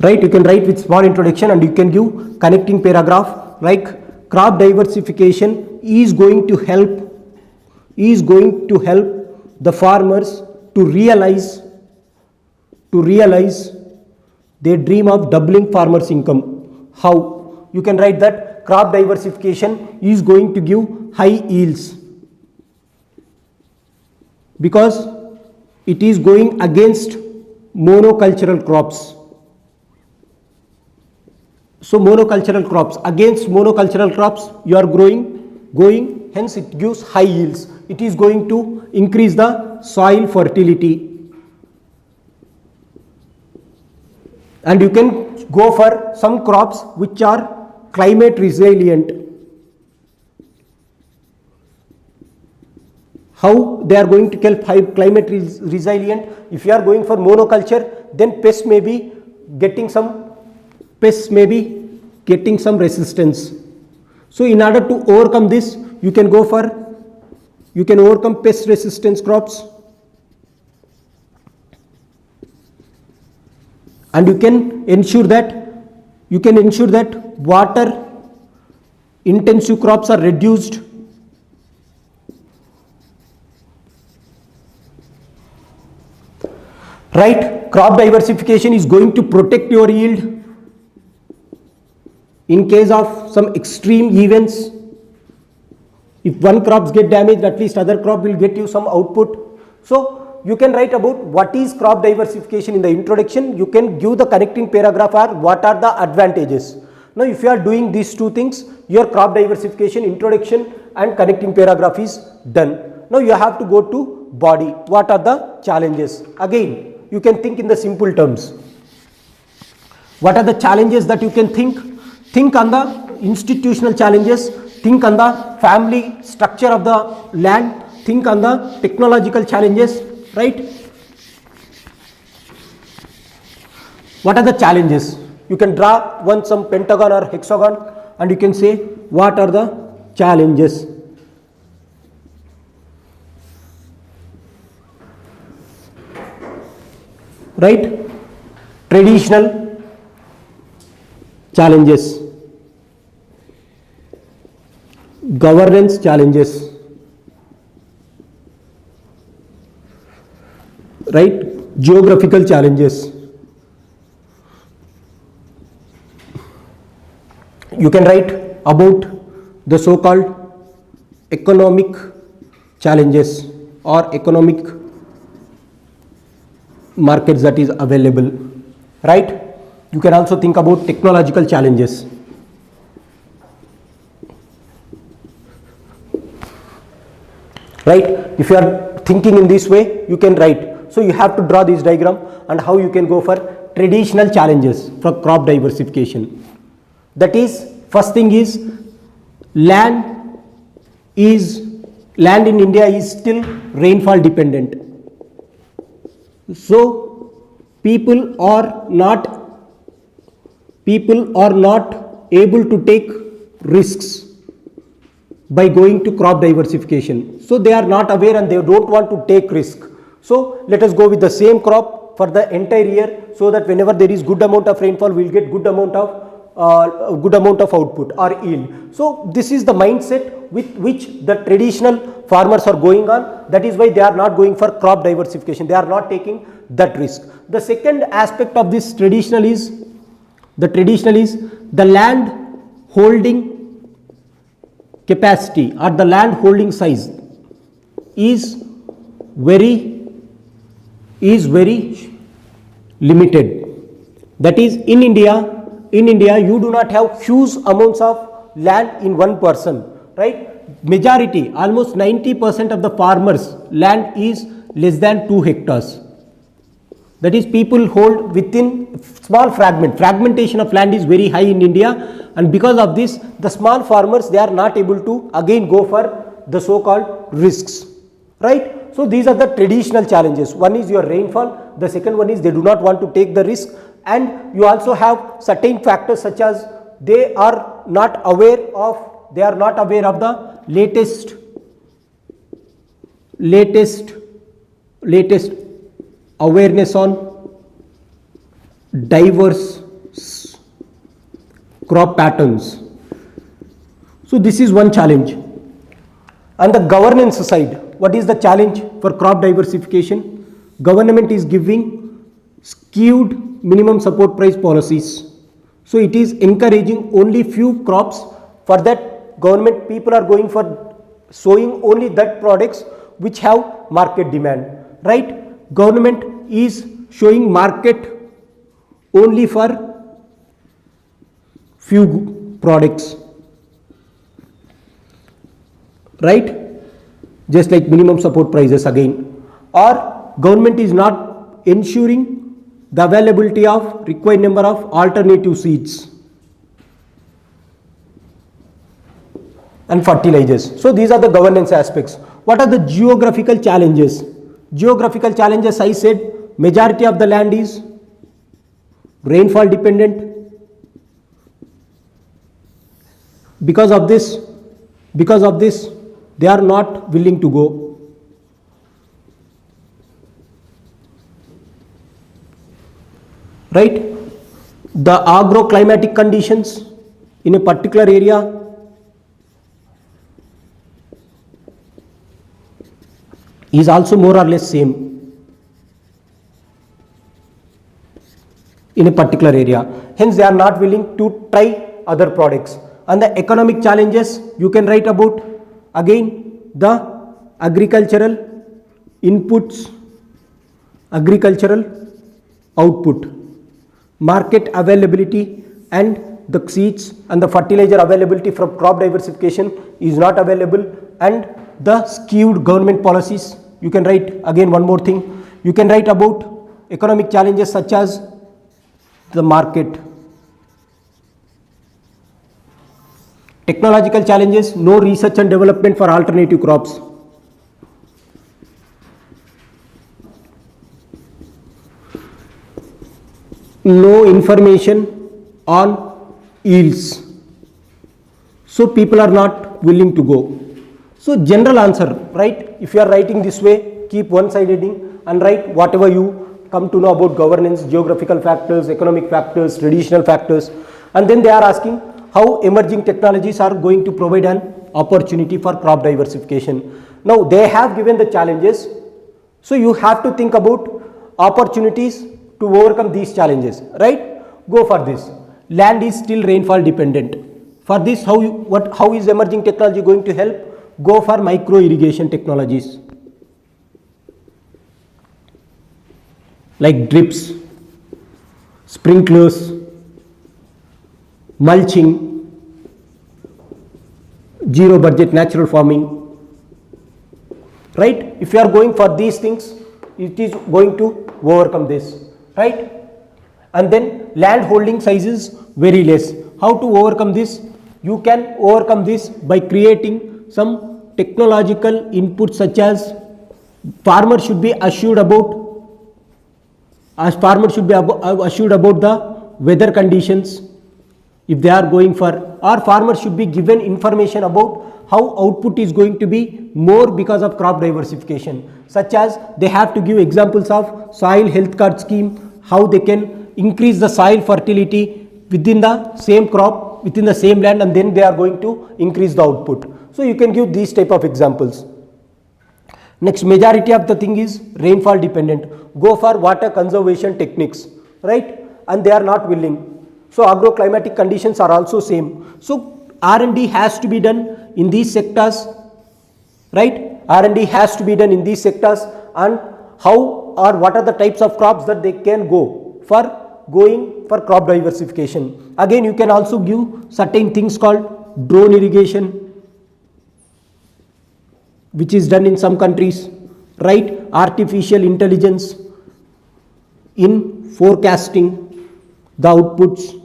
Right, you can write with small introduction and you can give connecting paragraph like crop diversification is going to help the farmers to realize their dream of doubling farmers' income. How? You can write that crop diversification is going to give high yields because it is going against monocultural crops. So against monocultural crops you are going, hence it gives high yields. It is going to increase the soil fertility. And you can go for some crops which are climate resilient. How they are going to help climate resilient? If you are going for monoculture, then pests may be getting some resistance. So in order to overcome this, you can overcome pest resistance crops, and you can ensure that water intensive crops are reduced. Right, crop diversification is going to protect your yield in case of some extreme events. If one crops get damaged, at least other crop will get you some output. So you can write about what is crop diversification in the introduction. You can give the connecting paragraph or what are the advantages. Now if you are doing these two things, your crop diversification introduction and connecting paragraph is done. Now you have to go to body. What are the challenges? Again, you can think in the simple terms. What are the challenges that you can think? think on the institutional challenges, think on the family structure of the land, think on the technological challenges, right? What are the challenges? You can draw some pentagon or hexagon and you can say what are the challenges. Right? Traditional challenges, governance challenges, right? Geographical challenges. You can write about the so-called economic challenges or economic markets that is available, right? You can also think about technological challenges. Right? If you are thinking in this way, you can write. So you have to draw this diagram and how you can go for traditional challenges for crop diversification. That is, first thing is land in India is still rainfall dependent. So people are not able to take risks by going to crop diversification. So they are not aware and they don't want to take risk. So let us go with the same crop for the entire year, so that whenever there is good amount of rainfall, we will get good amount of output or yield. So this is the mindset with which the traditional farmers are going on. That is why they are not going for crop diversification. They are not taking that risk. The second aspect of this traditional is the land holding capacity or the land holding size is very limited. That is, in India you do not have huge amounts of land in one person, right? Majority, almost 90% of the farmers' land is less than 2 hectares. That is, people hold within small fragmentation of land is very high in India, and because of this the small farmers, they are not able to again go for the so-called risks, right? So these are the traditional challenges. One is your rainfall, the second one is they do not want to take the risk, and you also have certain factors such as they are not aware of the latest awareness on diverse crop patterns. So this is one challenge. On the governance side, what is the challenge for crop diversification? Government is giving skewed minimum support price policies. So it is encouraging only few crops. For that, government people are going for sowing only that products which have market demand, right? Government is showing market only for few products, right? Just like minimum support prices again. Or government is not ensuring the availability of required number of alternative seeds and fertilizers. So these are the governance aspects. What are the geographical challenges? Geographical challenges, I said, majority of the land is rainfall dependent. Because of this, they are not willing to go. Right? The agroclimatic conditions in a particular area is also more or less same in a particular area. Hence, they are not willing to try other products. And the economic challenges, you can write about again the agricultural inputs, agricultural output, market availability, and the seeds and the fertilizer availability from crop diversification is not available, and the skewed government policies. You can write again one more thing. You can write about economic challenges such as the market Technological challenges, no research and development for alternative crops. No information on yields. So people are not willing to go. So general answer, right? If you are writing this way, keep one side heading and write whatever you come to know about governance, geographical factors, economic factors, traditional factors, and then they are asking how emerging technologies are going to provide an opportunity for crop diversification. Now they have given the challenges, so you have to think about opportunities to overcome these challenges, right? Go for this. Land is still rainfall dependent. For this, how is emerging technology going to help? Go for micro irrigation technologies like drips, sprinklers, mulching, zero budget natural farming, right? If you are going for these things, it is going to overcome this, right? And then land holding size is very less. How to overcome this? You can overcome this by creating some technological inputs, such as farmers should be assured about the weather conditions if they are going for, or farmers should be given information about how output is going to be more because of crop diversification, such as they have to give examples of soil health card scheme, how they can increase the soil fertility within the same crop, within the same land, and then they are going to increase the output. So you can give these type of examples. Next, majority of the thing is rainfall dependent. Go for water conservation techniques, right? And they are not willing. So agroclimatic conditions are also same. So R&D has to be done in these sectors, right? R&D has to be done in these sectors, and how or what are the types of crops that they can go for going for crop diversification. Again, you can also give certain things called drone irrigation, which is done in some countries, right? Artificial intelligence in forecasting the outputs.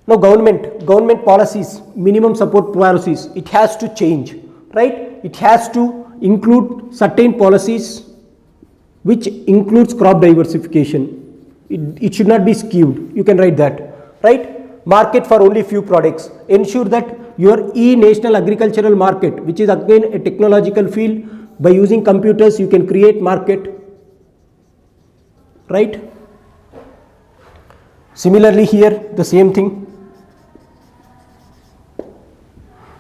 Now government policies, minimum support policies, it has to change, right? It has to include certain policies which includes crop diversification. It should not be skewed. You can write that, right? Market for only few products. Ensure that your e-national agricultural market, which is again a technological field, by using computers you can create market, right? Similarly here the same thing.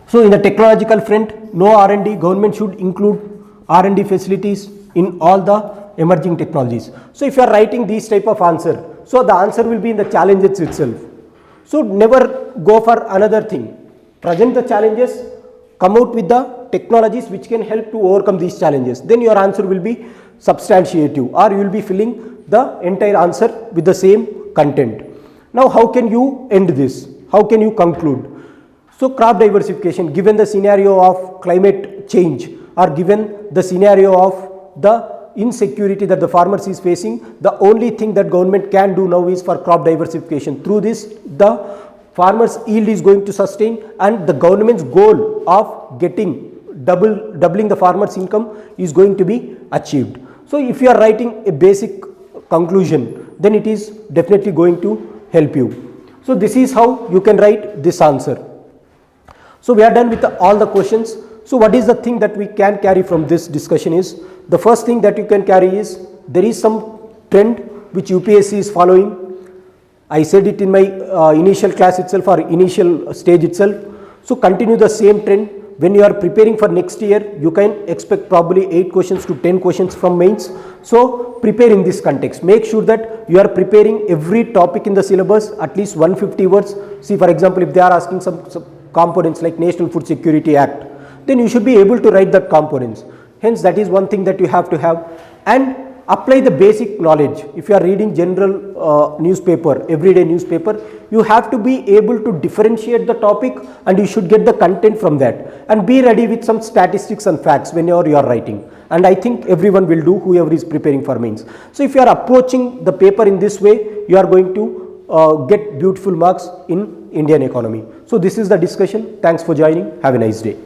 So in the technological front, no R&D, government should include R&D facilities in all the emerging technologies. So if you are writing these type of answer, so the answer will be in the challenges itself. So never go for another thing. Present the challenges, come out with the technologies which can help to overcome these challenges. Then your answer will be substantiative, or you will be filling the entire answer with the same content. Now how can you end this? How can you conclude? So crop diversification, given the scenario of climate change, or given the scenario of the insecurity that the farmers is facing, the only thing that government can do now is for crop diversification. Through this, the farmers' yield is going to sustain, and the government's goal of getting doubling the farmers' income is going to be achieved. So if you are writing a basic conclusion, then it is definitely going to help you. So this is how you can write this answer. So we are done with all the questions. So what is the thing that we can carry from this discussion is, the first thing that you can carry is, there is some trend which UPSC is following. I said it in my initial class itself, or initial stage itself. So continue the same trend. When you are preparing for next year, you can expect probably 8 questions to 10 questions from mains. So prepare in this context. Make sure that you are preparing every topic in the syllabus at least 150 words. See, for example, if they are asking some components like National Food Security Act, then you should be able to write that components. Hence, that is one thing that you have to have. And apply the basic knowledge. If you are reading general newspaper, everyday newspaper, you have to be able to differentiate the topic, and you should get the content from that, and be ready with some statistics and facts whenever you are writing. And I think everyone will do, whoever is preparing for mains. So if you are approaching the paper in this way, you are going to get beautiful marks in Indian economy. So this is the discussion. Thanks for joining. Have a nice day.